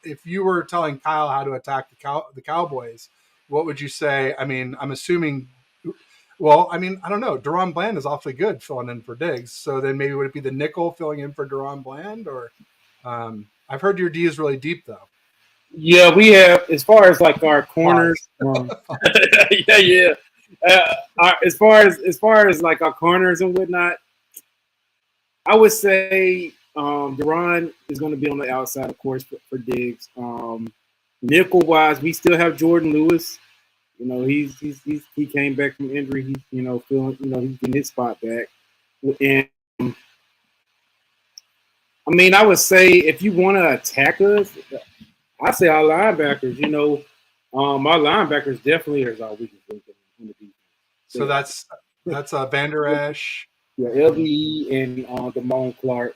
If you were telling Kyle how to attack the Cowboys, what would you say? I mean, I'm assuming. Well, I mean, I don't know. Deron Bland is awfully good filling in for Diggs. So then maybe would it be the nickel filling in for Deron Bland? Or I've heard your D is really deep, though. Yeah, we have, as far as like our corners. Yeah. As far as like our corners and whatnot, I would say Deron is going to be on the outside, of course, for Diggs. Nickel wise, we still have Jordan Lewis. He came back from injury. He's feeling he's getting his spot back. And I mean, I would say if you want to attack us, I say our linebackers. Our linebackers definitely is our weakest link in the defense. So that's Van Der Esch. Yeah, LBE and Damone Clark.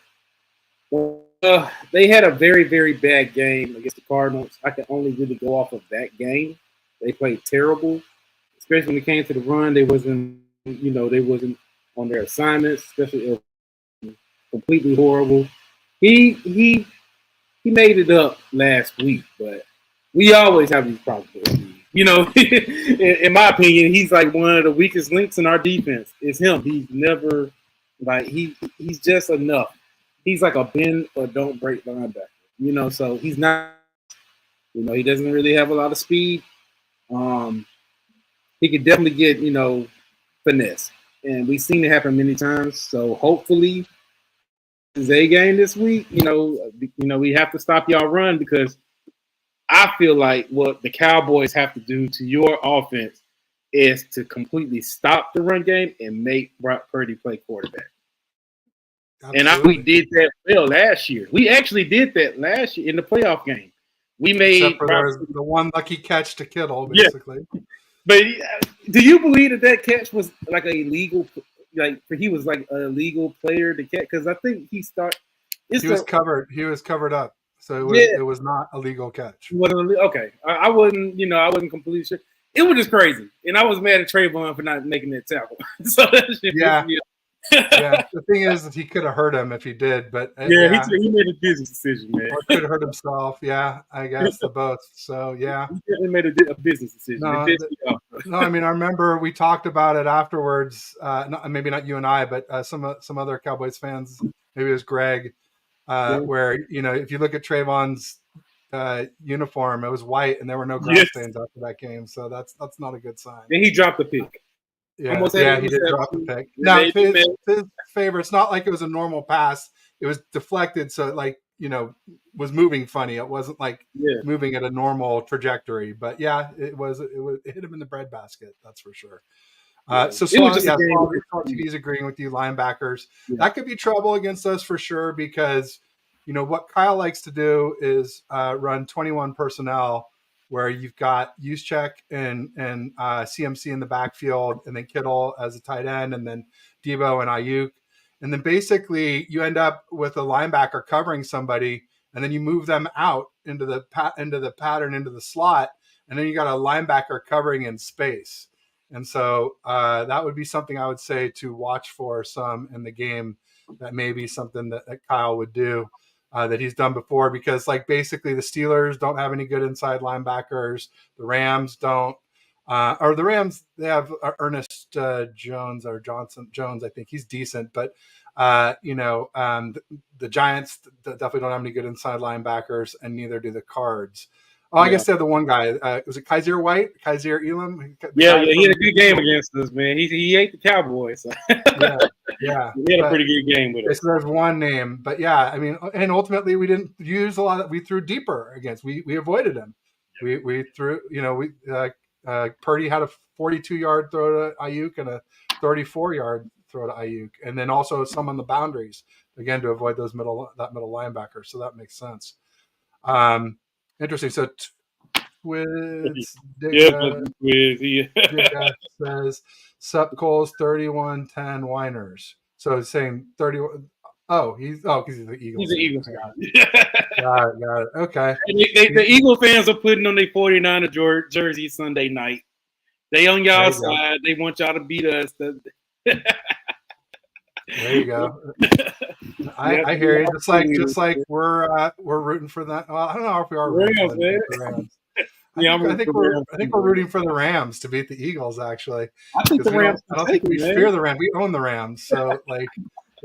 They had a very, very bad game against the Cardinals. I can only really go off of that game. They played terrible, especially when it came to the run. They wasn't on their assignments, especially completely horrible. He made it up last week, but we always have these problems. In my opinion, he's like one of the weakest links in our defense. It's him. He's never he's just enough. He's like a bend or don't break linebacker. So he's not. He doesn't really have a lot of speed. He could definitely get finesse, and we've seen it happen many times. So hopefully, his A game this week. We have to stop y'all run because I feel like what the Cowboys have to do to your offense is to completely stop the run game and make Brock Purdy play quarterback. Absolutely. And we did that well last year. We actually did that last year in the playoff game. We made Except for there's the one lucky catch to Kittle, basically. Yeah. But do you believe that catch was like a legal, like he was like a legal player to catch? Because I think he was covered. He was covered up, so it was not a legal catch. Okay, I wasn't completely sure. It was just crazy, and I was mad at Trayvon for not making that tackle. So that shit yeah. Yeah, the thing is that he could have hurt him if he did, but he made a business decision, man. Or could have hurt himself. Yeah, I guess the both. So yeah, he definitely made a business decision. No, I mean I remember we talked about it afterwards. Maybe not you and I, but some other Cowboys fans. Maybe it was Greg, where if you look at Trayvon's uniform, it was white and there were no ground stains after that game. So that's not a good sign. And he dropped the pick. Yeah, he did drop the pick. Now, his favor, it's not like it was a normal pass. It was deflected, so it was moving funny. It wasn't like moving at a normal trajectory. But yeah, it hit him in the breadbasket. That's for sure. So TV's agreeing with you, linebackers. Yeah. That could be trouble against us for sure because what Kyle likes to do is run 21 personnel, where you've got Juszczyk and CMC in the backfield, and then Kittle as a tight end, and then Debo and Ayuk. And then basically you end up with a linebacker covering somebody, and then you move them out into the pattern, into the slot, and then you got a linebacker covering in space. And so that would be something I would say to watch for some in the game. That may be something that Kyle would do. That he's done before, because basically the Steelers don't have any good inside linebackers. The Rams don't, or the Rams, they have Ernest Jones or Jones. I think he's decent, but the Giants definitely don't have any good inside linebackers, and neither do the Cards. Oh, I guess they have the one guy. Was it Kaiser Elam? Yeah, he had a good game against us, man. He ate the Cowboys. Yeah. He had a pretty good game with us. So there's one name, but yeah, I mean, and ultimately we didn't use a lot. We threw deeper against. We avoided him. Yeah. We threw. Purdy had a 42-yard throw to Ayuk and a 34-yard throw to Ayuk, and then also some on the boundaries again to avoid that middle linebacker. So that makes sense. Interesting. So Twiz says Sup Coles 31-10 Winers. So it's saying 31. He's the Eagles. He's the Eagles guy. Got it. Okay. The Eagle fans are putting on their 49er jersey Sunday night. They on y'all side. They want y'all to beat us. There you go. I hear you. Just like we're rooting for that. Well, I don't know if we are rooting for the Rams. I think we're rooting for the Rams to beat the Eagles. Actually, I think the Rams. I don't think we fear the Rams. We own the Rams, so we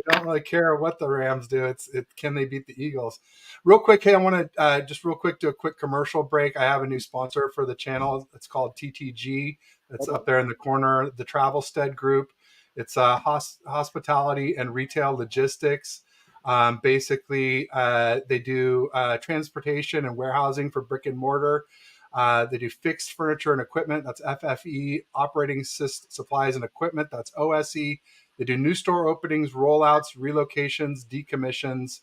don't really care what the Rams do. Can they beat the Eagles? Real quick, hey, I want to just real quick do a quick commercial break. I have a new sponsor for the channel. It's called TTG. It's up there in the corner. The Travelstead Group. It's hospitality and retail logistics. Basically, they do transportation and warehousing for brick and mortar. They do fixed furniture and equipment. That's FFE. Operating supplies and equipment. That's OSE. They do new store openings, rollouts, relocations, decommissions.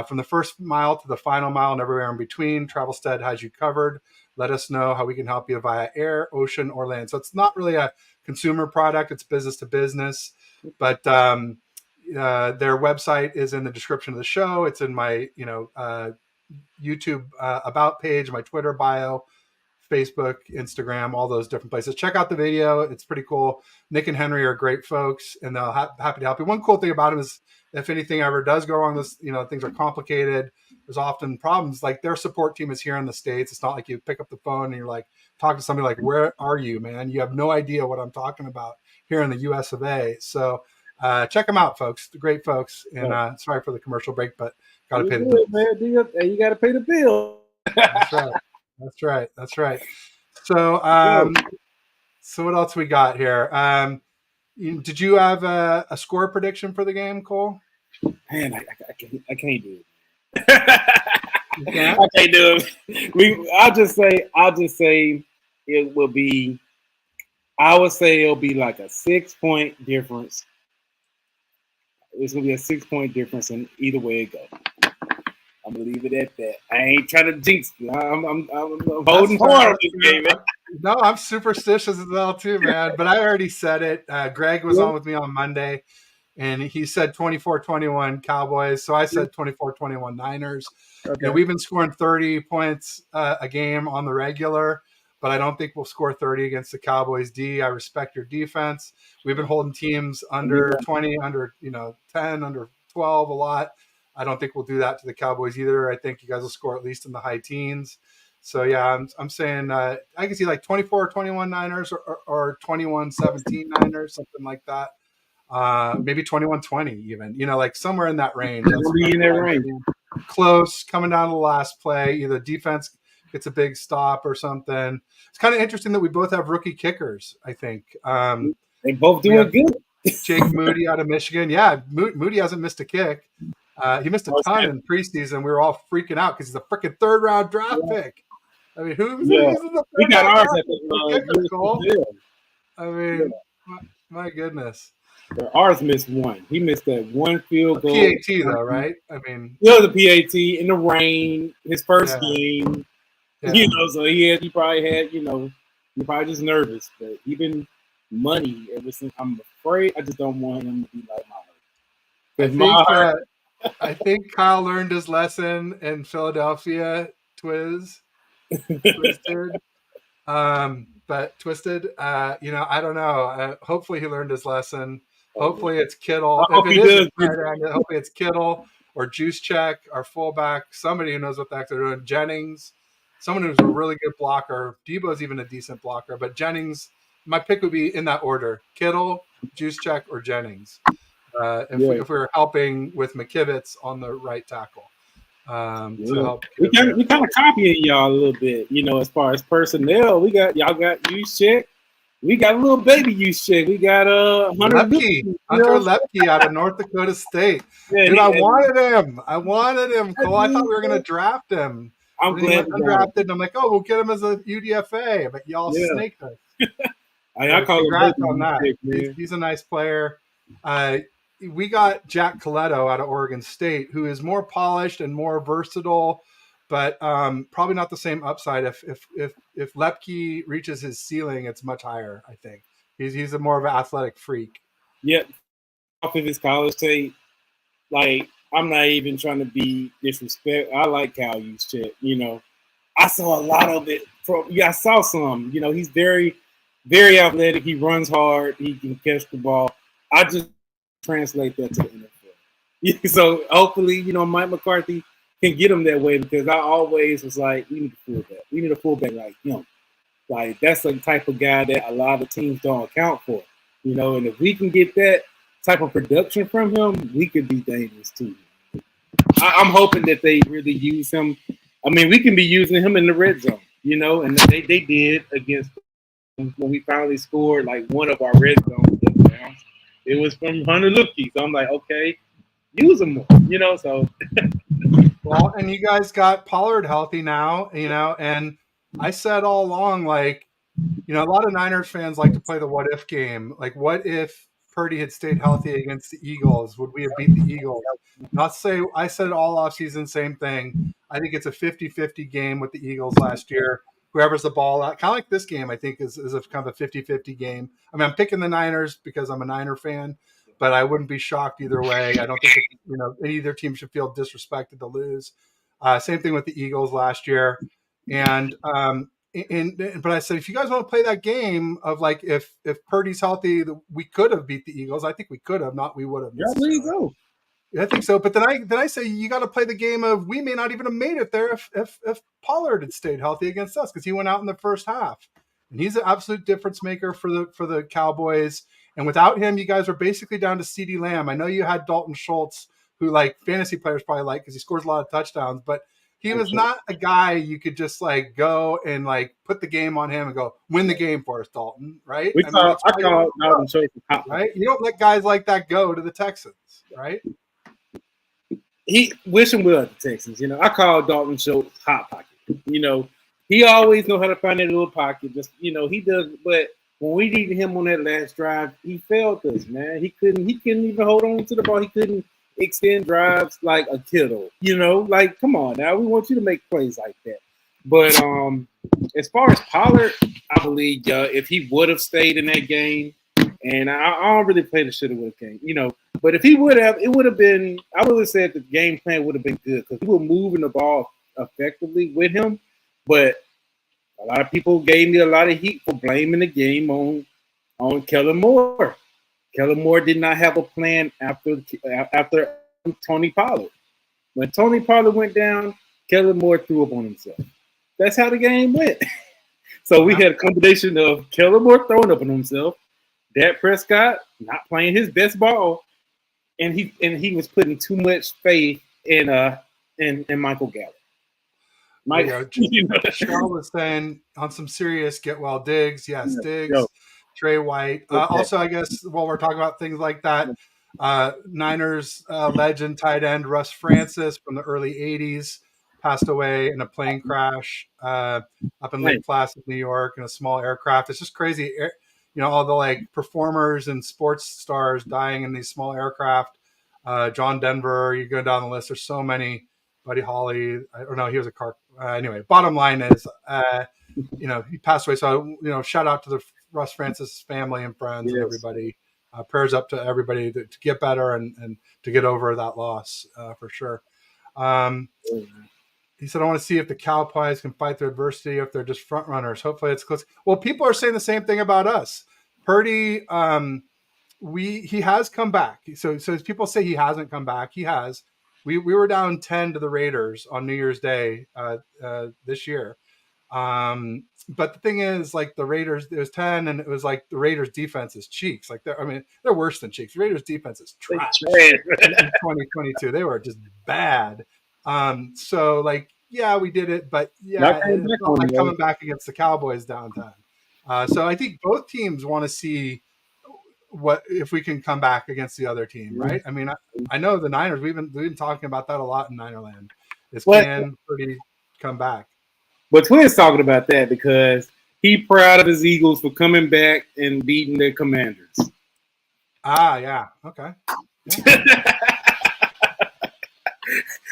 From the first mile to the final mile and everywhere in between, Travelstead has you covered. Let us know how we can help you via air, ocean, or land. So it's not really a consumer product. It's business to business. But their website is in the description of the show. It's in my YouTube about page, my Twitter bio, Facebook, Instagram, all those different places. Check out the video. It's pretty cool. Nick and Henry are great folks, and they'll happy to help you. One cool thing about them is if anything ever does go wrong, things are complicated. There's often problems. Like their support team is here in the States. It's not like you pick up the phone and you're like, talk to somebody like, where are you, man? You have no idea what I'm talking about here in the US of A. So check them out, folks. They're great folks. And sorry for the commercial break, but got to pay the bills. Man. You got to pay the bill. That's right. So, so what else we got here? Did you have a score prediction for the game, Cole? Man, I can't do it. I can't do it. I'll just say it will be I would say it'll be like a 6-point difference. It's gonna be a 6-point difference in either way it goes. I'm gonna leave it at that. I ain't trying to jinx it. I'm holding hard on this game, man. No, I'm superstitious as well too, man. But I already said it. Greg was on with me on Monday, and he said 24-21 Cowboys. So I said 24-21 Niners. Okay. You know, we've been scoring 30 points a game on the regular, but I don't think we'll score 30 against the Cowboys D. I respect your defense. We've been holding teams under 20, under 10, under 12 a lot. I don't think we'll do that to the Cowboys either. I think you guys will score at least in the high teens. So, yeah, I'm saying I can see like 24-21 Niners or 21-17 Niners, something like that. Maybe 21-20 even, like somewhere in that range. That's in that range. Close, coming down to the last play. Either defense gets a big stop or something. It's kind of interesting that we both have rookie kickers, I think. They both doing good. Jake Moody out of Michigan. Yeah, Moody hasn't missed a kick. He missed a ton in preseason. We were all freaking out because he's a freaking third-round draft pick. I mean, who's we got ours at the kicker, I mean, my goodness. Ours missed one. He missed that one field goal. PAT though, right? I mean, the PAT in the rain, his first game. Yeah. So he probably had, he probably just nervous, but even money ever since. I'm afraid I just don't want him to be like I think Kyle learned his lesson in Philadelphia. Twisted. But Twisted, I don't know. Hopefully he learned his lesson. Hopefully it's Kittle. Hopefully it's Kittle or Juice Check, our fullback, somebody who knows what the heck they're doing. Jennings, someone who's a really good blocker. Debo's even a decent blocker, but Jennings, my pick would be in that order: Kittle, Juice Check, or Jennings. If we're helping with McKivitz on the right tackle. To help we kind of copying y'all a little bit, as far as personnel. Y'all got Juszczyk. We got a little baby Juszczyk. We got Hunter Lepke out of North Dakota State. Yeah, dude, I wanted him, Cole. I thought we were gonna draft him. I'm glad undrafted. And I'm like, we'll get him as a UDFA, but y'all snaked us. I call him on that. He's a nice player. We got Jack Coletto out of Oregon State, who is more polished and more versatile, but probably not the same upside. If Lepke reaches his ceiling, it's much higher. I think he's a more of an athletic freak. Yeah, off of his college tape, like I'm not even trying to be disrespectful. I like Cal Juszczyk. I saw a lot of it I saw some. He's very, very athletic. He runs hard. He can catch the ball. I just translate that to the NFL. So hopefully, Mike McCarthy can get him that way, because I always was like, we need a fullback. We need a fullback like him. Like that's the type of guy that a lot of teams don't account for. And if we can get that type of production from him, we could be dangerous too. I'm hoping that they really use him. I mean, we can be using him in the red zone, and they did against when we finally scored like one of our red zone touchdowns. It was from Hunter Lepke. So I'm like, okay, use him more, so. Well, and you guys got Pollard healthy now, and I said all along, like, a lot of Niners fans like to play the what if game. Like, what if Purdy had stayed healthy against the Eagles? Would we have beat the Eagles? Not to say I said all offseason, same thing. I think it's a 50-50 game with the Eagles last year. Whoever's the ball out, kind of like this game, I think is a kind of a 50-50 game. I mean, I'm picking the Niners because I'm a Niner fan, but I wouldn't be shocked either way. I don't think either team should feel disrespected to lose. Same thing with the Eagles last year, but I said, if you guys want to play that game of like if Purdy's healthy, we could have beat the Eagles. I think we could have, not we would have. Yeah, there you go. I think so, but then I say you got to play the game of we may not even have made it there if Pollard had stayed healthy against us, because he went out in the first half, and he's an absolute difference maker for the Cowboys. And without him, you guys are basically down to CeeDee Lamb. I know you had Dalton Schultz, who like fantasy players probably like because he scores a lot of touchdowns, but he was not a guy you could just like go and like put the game on him and go win the game for us, Dalton. Right? I call Dalton Schultz, right? You don't let guys like that go to the Texans, right? He wish him well at the Texans. I call Dalton Schultz hot pocket. He always know how to find that little pocket. Just he does. But when we needed him on that last drive, he failed us, man. He couldn't even hold on to the ball. He couldn't extend drives like a Kittle. Like come on now. We want you to make plays like that. But as far as Pollard, I believe if he would have stayed in that game, and I don't really play the shoulda would have game, but if he would have, it would have been. I would have said the game plan would have been good because we were moving the ball effectively with him. But a lot of people gave me a lot of heat for blaming the game on Kellen Moore. Kellen Moore did not have a plan after Tony Pollard. When Tony Pollard went down, Kellen Moore threw up on himself. That's how the game went. So we had a combination of Kellen Moore throwing up on himself, Dak Prescott not playing his best ball, and he was putting too much faith in Michael Gallup. Cheryl was saying on some serious get well Diggs. Yes, Diggs, Trey White. Also, I guess while we're talking about things like that, Niners legend tight end Russ Francis from the early 80s passed away in a plane crash up in Lake Placid, New York, in a small aircraft. It's just crazy. All the like performers and sports stars dying in these small aircraft. John Denver, you go down the list. There's so many. Buddy Holly, I don't know. He was a car. Anyway, bottom line is, he passed away. So, shout out to the Russ Francis family and friends and everybody. Prayers up to everybody to get better and to get over that loss for sure. He said, I want to see if the Cowboys can fight through adversity, if they're just front runners. Hopefully it's close. Well, people are saying the same thing about us. Purdy, he has come back. So people say he hasn't come back. He has. We were down 10 to the Raiders on New Year's Day this year. But the thing is, like the Raiders, it was 10, and it was like the Raiders' defense is cheeks. Like they're worse than cheeks. The Raiders' defense is trash. In 2022, they were just bad. So like, yeah, we did it, but yeah, it's not like coming back against the Cowboys down 10. So I think both teams want to see what if we can come back against the other team, right? I mean, I know the Niners. We've been talking about that a lot in Ninerland. Can Purdy come back? But Twins talking about that because he proud of his Eagles for coming back and beating their Commanders. Yeah, okay. Yeah.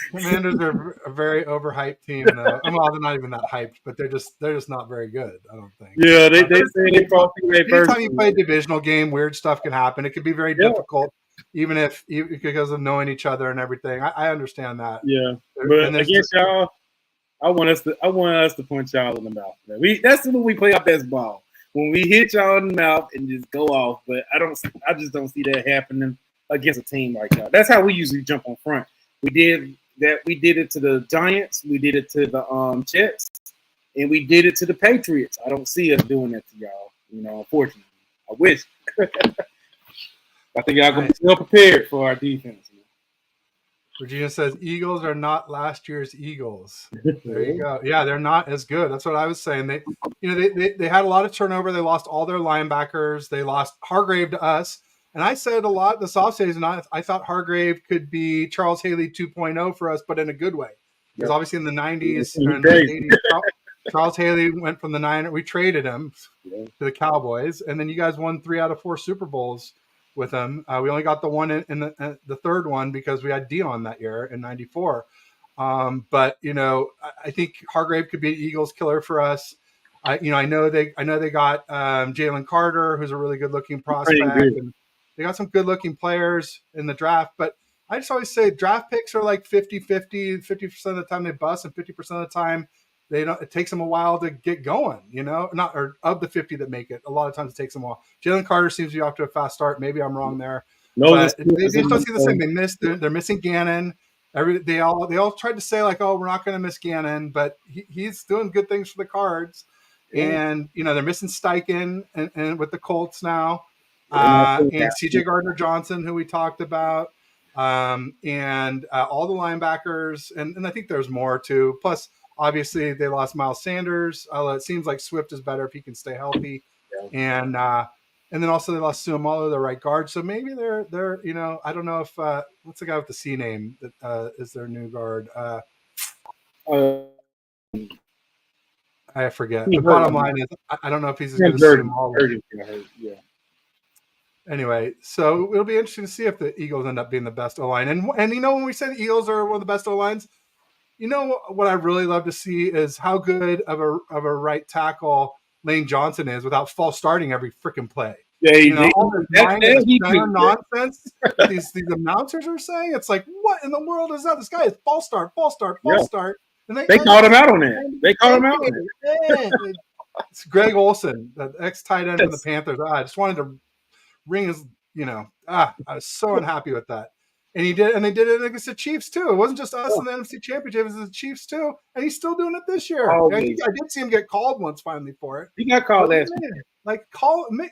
Commanders are a very overhyped team, though. Well, they're not even that hyped, but they're just not very good. I don't think. Yeah, they say they fought anytime you play a divisional game, weird stuff can happen. It could be very difficult, even because of knowing each other and everything. I understand that. Yeah, but against y'all, I want us to punch y'all in the mouth. That's when we play our best ball. When we hit y'all in the mouth and just go off. But I just don't see that happening against a team like y'all. That's how we usually jump on front. We did it to the Giants, we did it to the Jets, and we did it to the Patriots. I don't see us doing that to y'all, unfortunately. I wish. I think y'all gonna be well prepared for our defense. Regina says Eagles are not last year's Eagles. There you go. Yeah, they're not as good. That's what I was saying. They had a lot of turnover. They lost all their linebackers. They lost Hargrave to us. And I said a lot this offseason, I thought Hargrave could be Charles Haley 2.0 for us, but in a good way. Because obviously in the 90s and the 80s, Charles Haley went from the Niners. We traded him to the Cowboys. And then you guys won 3 out of 4 Super Bowls with him. We only got the one in the third one because we had Dion that year in 94. But, I think Hargrave could be an Eagles killer for us. I know they got Jalen Carter, who's a really good looking prospect. And they got some good looking players in the draft, but I just always say draft picks are like 50-50, 50% of the time they bust and 50% of the time it takes them a while to get going, not, or of the 50 that make it, a lot of times it takes them a while. Jalen Carter seems to be off to a fast start.Maybe I'm wrong there. No, but they just don't see the same. They're missing Gannon. They all tried to say like, oh, we're not going to miss Gannon, but he's doing good things for the Cards. And, they're missing Steichen and with the Colts now. And CJ Gardner-Johnson, who we talked about, and all the linebackers, and I think there's more too. Plus, obviously, they lost Miles Sanders. It seems like Swift is better if he can stay healthy, and then also they lost Suamalo, the right guard. So maybe they're I don't know if what's the guy with the C name that is their new guard. I forget. The bottom line is, I don't know if he's as good as Dirty. Sumalo. Dirty. Yeah. Anyway, so it'll be interesting to see if the Eagles end up being the best O-line. And you know, when we say the Eagles are one of the best O-lines, you know what I really love to see is how good of a right tackle Lane Johnson is without false starting every freaking play. Yeah, you know, all this nonsense that these announcers are saying. It's like, what in the world is that? This guy is false start. And they called him out on that. They called him out on it. It's Greg Olson, the ex-tight end from the Panthers. I just wanted to ring his, I was so unhappy with that. And they did it against the Chiefs too. It wasn't just us in the NFC Championship, it was the Chiefs too. And he's still doing it this year. I did see him get called once finally for it. He got called that. Like, call me.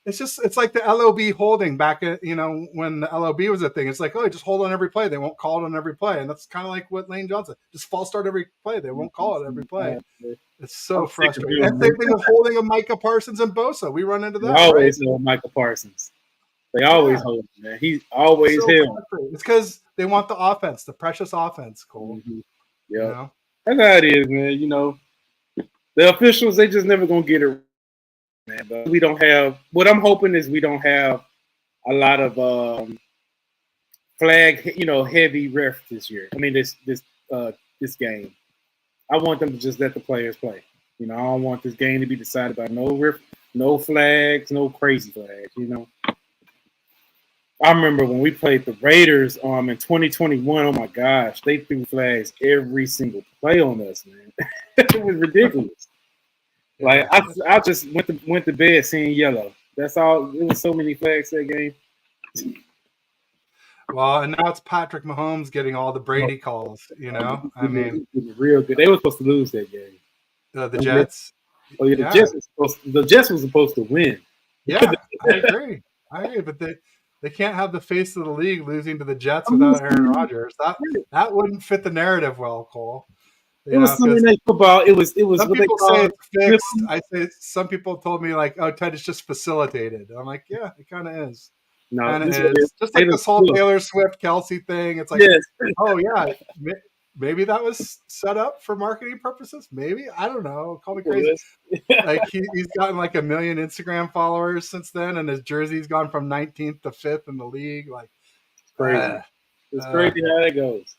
It's like the LOB holding back at, when the LOB was a thing. It's like, oh, just hold on every play. They won't call it on every play. And that's kind of like what Lane Johnson, just false start every play. They won't call it every play. It's so frustrating. And same thing with holding a Micah Parsons and Bosa. We run into that. Always hold Micah Parsons. They always hold him, man. He's always him. It's because they want the offense, the precious offense, Cole. Mm-hmm. Yeah. That's how it is, man. The officials, they just never going to get it. Man, but we don't have. What I'm hoping is we don't have a lot of flag, heavy refs this year. I mean, this game. I want them to just let the players play. I don't want this game to be decided by no ref, no flags, no crazy flags. I remember when we played the Raiders in 2021. Oh my gosh, they threw flags every single play on us, man. It was ridiculous. Like I just went to bed seeing yellow. That's all. There was so many flags that game. Well, and now it's Patrick Mahomes getting all the Brady calls. I mean, it was real good. They were supposed to lose that game. The Jets. Oh yeah, the Jets was supposed to win. Yeah, I agree. But they can't have the face of the league losing to the Jets without Aaron Rodgers. That wouldn't fit the narrative well, Cole. It was Sunday Night Football. It was. Some people say it's fixed. I say some people told me like, "Oh, Ted, it's just facilitated." I'm like, "Yeah, it kind of is." No, and it is just like this whole Taylor Swift Kelsey thing. It's like, oh yeah, maybe that was set up for marketing purposes. Maybe, I don't know. Call me crazy. Like he's gotten like 1 million Instagram followers since then, and his jersey's gone from 19th to 5th in the league. Like, it's crazy. It's crazy how that goes.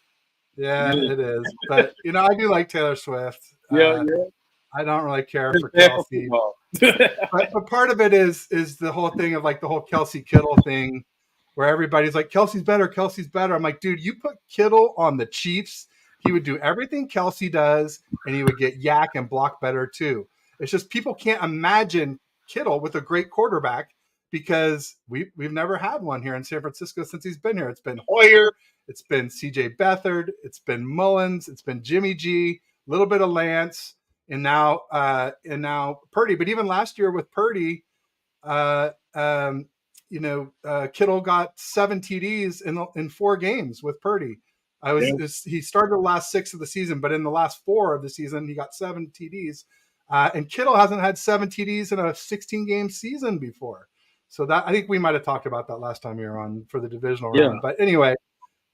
Yeah, it is. But I do like Taylor Swift. Yeah. I don't really care for Kelsey. but part of it is the whole thing of like the whole Kelsey Kittle thing, where everybody's like, Kelsey's better. I'm like, dude, you put Kittle on the Chiefs, he would do everything Kelsey does, and he would get yak and block better too. It's just people can't imagine Kittle with a great quarterback because we've never had one here in San Francisco since he's been here. It's been Hoyer. It's been C.J. Beathard. It's been Mullins. It's been Jimmy G. A little bit of Lance, and now Purdy. But even last year with Purdy, Kittle got 7 TDs in 4 games with Purdy. He started the last 6 of the season, but in the last 4 of the season, he got 7 TDs. And Kittle hasn't had 7 TDs in a 16-game season before. So that I think we might have talked about that last time you were on for the divisional round. But anyway.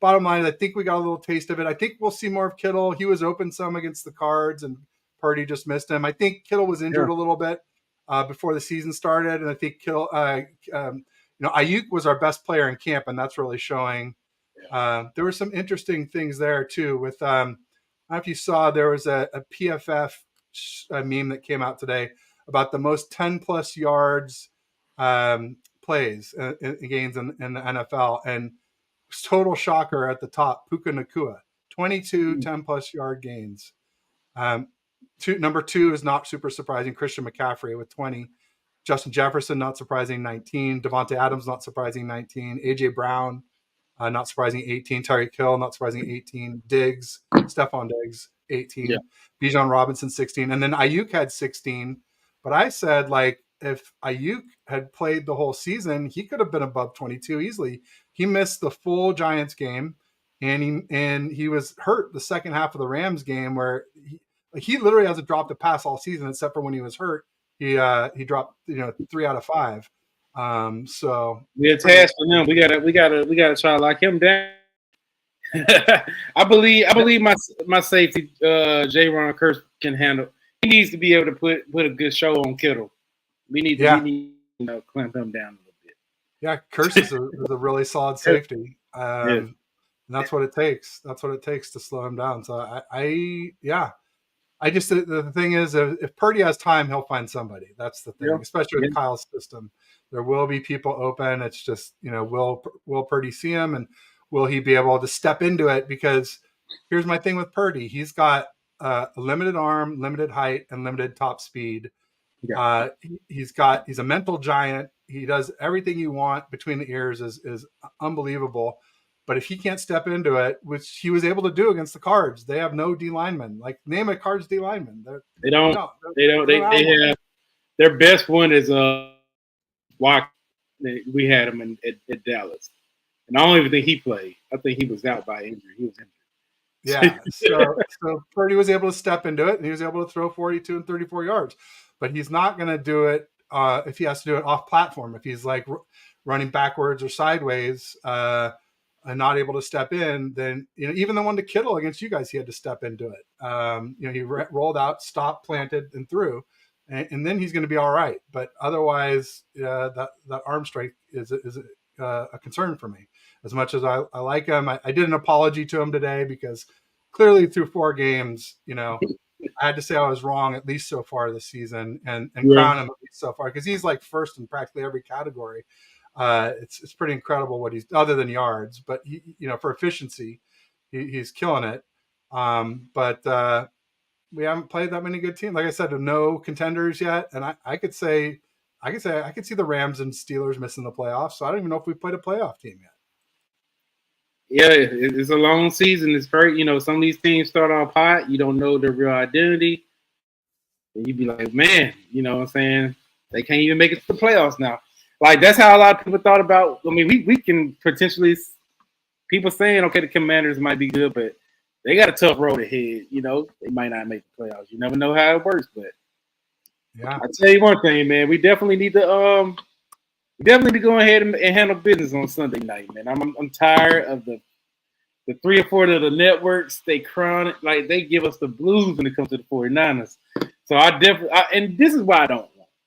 Bottom line, I think we got a little taste of it. I think we'll see more of Kittle. He was open some against the Cards, and Purdy just missed him. I think Kittle was injured a little bit before the season started, and I think Kittle, Ayuk was our best player in camp, and that's really showing. There were some interesting things there too. With I don't know if you saw, there was a PFF meme that came out today about the most 10+ yards plays in games in the NFL, and total shocker at the top, Puka Nacua, 22 10+ yard gains. Number 2 is not super surprising, Christian McCaffrey with 20. Justin Jefferson, not surprising, 19. Devontae Adams, not surprising, 19. A.J. Brown, not surprising, 18. Tyreek Hill, not surprising, 18. Stephon Diggs, 18. Yeah. Bijan Robinson, 16. And then Ayuk had 16. But I said, like, if Ayuk had played the whole season, he could have been above 22 easily. He missed the full Giants game, and he was hurt the second half of the Rams game, where he literally hasn't dropped a pass all season except for when he was hurt. He dropped 3 out of 5. So we a task for him. We gotta try to lock him down. I believe my safety J. Ron Curse can handle he needs to be able to put a good show on Kittle. We need to clamp him down a little bit. Yeah, Curse is a really solid safety. Yes. And that's what it takes. That's what it takes to slow him down. So I just the thing is, if Purdy has time, he'll find somebody. That's the thing, Yeah. especially with Kyle's system. There will be people open. It's just, will Purdy see him, and will he be able to step into it? Because here's my thing with Purdy: he's got a limited arm, limited height, and limited top speed. Yeah. He's a mental giant. He does everything you want between the ears is unbelievable. But if he can't step into it, which he was able to do against the Cards, they have no D lineman. Like, name a Cards D lineman. They don't. They have their best one is Watt. We had him at Dallas, and I don't even think he played. I think he was out by injury. He was injured. Yeah. So Purdy was able to step into it, and he was able to throw 42 and 34 yards. But he's not going to do it if he has to do it off platform. If he's like running backwards or sideways and not able to step in, then even the one to Kittle against you guys, he had to step into it. He rolled out, stopped, planted, and threw, and then he's going to be all right. But otherwise, that arm strength is a concern for me. As much as I like him, I did an apology to him today because clearly through 4 games, I had to say I was wrong at least so far this season, and crown him at least so far, because he's like first in practically every category. It's pretty incredible what he's, other than yards, but he, for efficiency, he's killing it. But we haven't played that many good teams. Like I said, no contenders yet, and I could see the Rams and Steelers missing the playoffs. So I don't even know if we've played a playoff team yet. Yeah, it's a long season. It's very, some of these teams start off hot. You don't know their real identity. And you'd be like, man, you know what I'm saying? They can't even make it to the playoffs now. Like, that's how a lot of people thought about. I mean, we can potentially, people saying, okay, the Commanders might be good, but they got a tough road ahead. They might not make the playoffs. You never know how it works, but yeah, I'll tell you one thing, man. We definitely need to go ahead and handle business on Sunday night, man. I'm tired of the 3 or 4 of the networks. They chronic, like, they give us the blues when it comes to the 49ers. So and this is why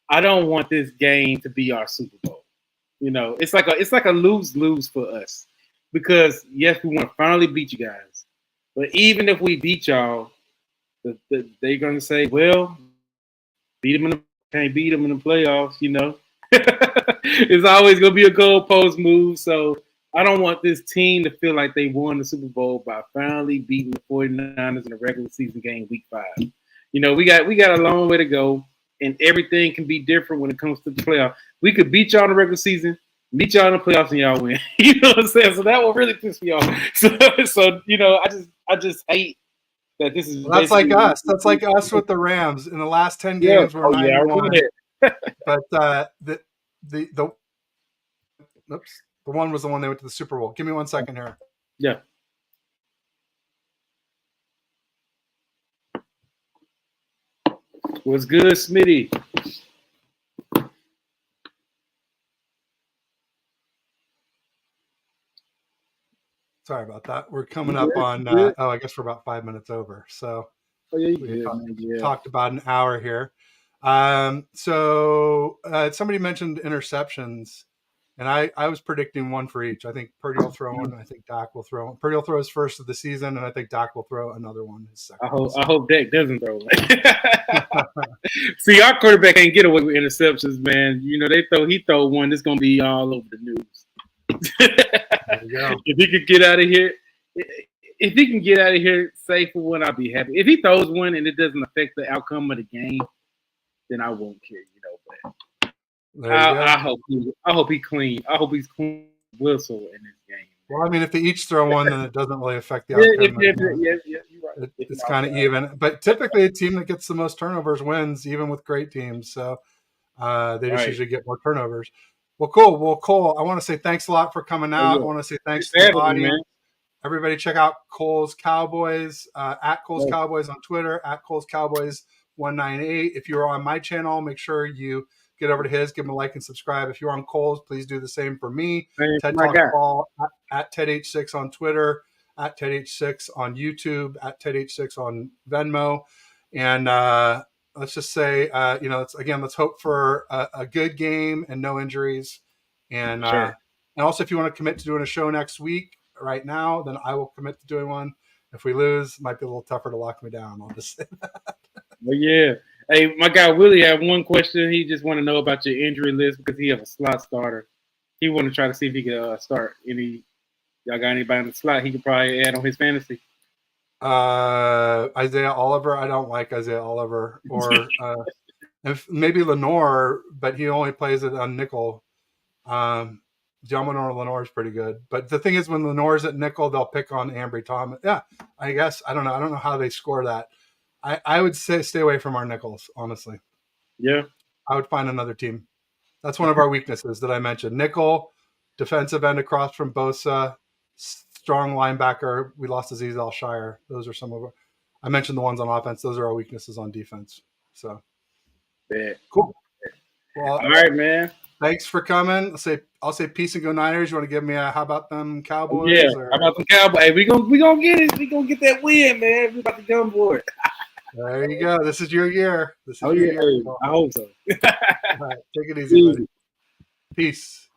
I don't want this game to be our Super Bowl. It's like a lose-lose for us, because yes, we want to finally beat you guys, but even if we beat y'all, they're gonna say, well, can't beat them in the playoffs. It's always gonna be a goalpost move. So I don't want this team to feel like they won the Super Bowl by finally beating the 49ers in a regular season game week 5. We got a long way to go, and everything can be different when it comes to the playoff. We could beat y'all in the regular season, beat y'all in the playoffs, and y'all win. You know what I'm saying? So that will really piss me off. So I just hate that this is. Well, that's like us. That's like us with the Rams. In the last 10 games, we're 9-1. But the one was the one they went to the Super Bowl. Give me 1 second here. Yeah. What's good, Smitty? Sorry about that. We're coming up on, I guess we're about 5 minutes over. So we talked about an hour here. So somebody mentioned interceptions, and I was predicting one for each. I think Purdy will throw one, and I think Dak will throw one. Purdy will throw his first of the season, and I think Dak will throw another one his second. I hope Dak doesn't throw one. See, our quarterback can't get away with interceptions, man. He throw one, it's gonna be all over the news. There you go. If he could get out of here, safe for one, I'll be happy. If he throws one and it doesn't affect the outcome of the game, then I won't care, But I hope he clean. I hope he's clean whistle in this game. Well, I mean, if they each throw one, then it doesn't really affect the outcome. Yeah, you're right. It's kind of even. But typically, a team that gets the most turnovers wins, even with great teams. So they just usually get more turnovers. Well, cool. Well, Cole, I want to say thanks a lot for coming out. I want to say thanks to the audience. Man. Everybody check out Cole's Cowboys, at Cole's Cowboys on Twitter, at Cole's Cowboys 198. If you're on my channel, make sure you get over to his, give him a like and subscribe. If you're on Cole's, please do the same for me. TED Talk Ball at TedH6 on Twitter, at TedH6 on YouTube, at TedH6 on Venmo. And let's just say, let's hope for a good game and no injuries. And Sure. and also, if you want to commit to doing a show next week, right now, then I will commit to doing one. If we lose, it might be a little tougher to lock me down. I'll just say that. But yeah. Hey, my guy Willie had one question. He just want to know about your injury list because he have a slot starter. He want to try to see if he can start any. Y'all got anybody in the slot he could probably add on his fantasy? Isaiah Oliver. I don't like Isaiah Oliver, or if maybe Lenore, but he only plays it on nickel. Jamanor Lenore is pretty good, but the thing is, when Lenore's at nickel, they'll pick on Ambry Thomas. Yeah, I guess I don't know. I don't know how they score that. I would say stay away from our nickels. Honestly, Yeah. I would find another team. That's one of our weaknesses that I mentioned. Nickel, defensive end across from Bosa, strong linebacker. We lost Aziz Al-Shire. Those are some of our, I mentioned the ones on offense. Those are our weaknesses on defense. So Yeah. cool. Well, all right, man. Thanks for coming. I'll say peace and go Niners. You want to give me a how about them Cowboys? Yeah. Or? How about them Cowboys? Hey, we gonna get it. We gonna get that win, man. We about to come for it. There you go. This is your year. This is your year. I hope so. All right, take it easy, buddy. Peace.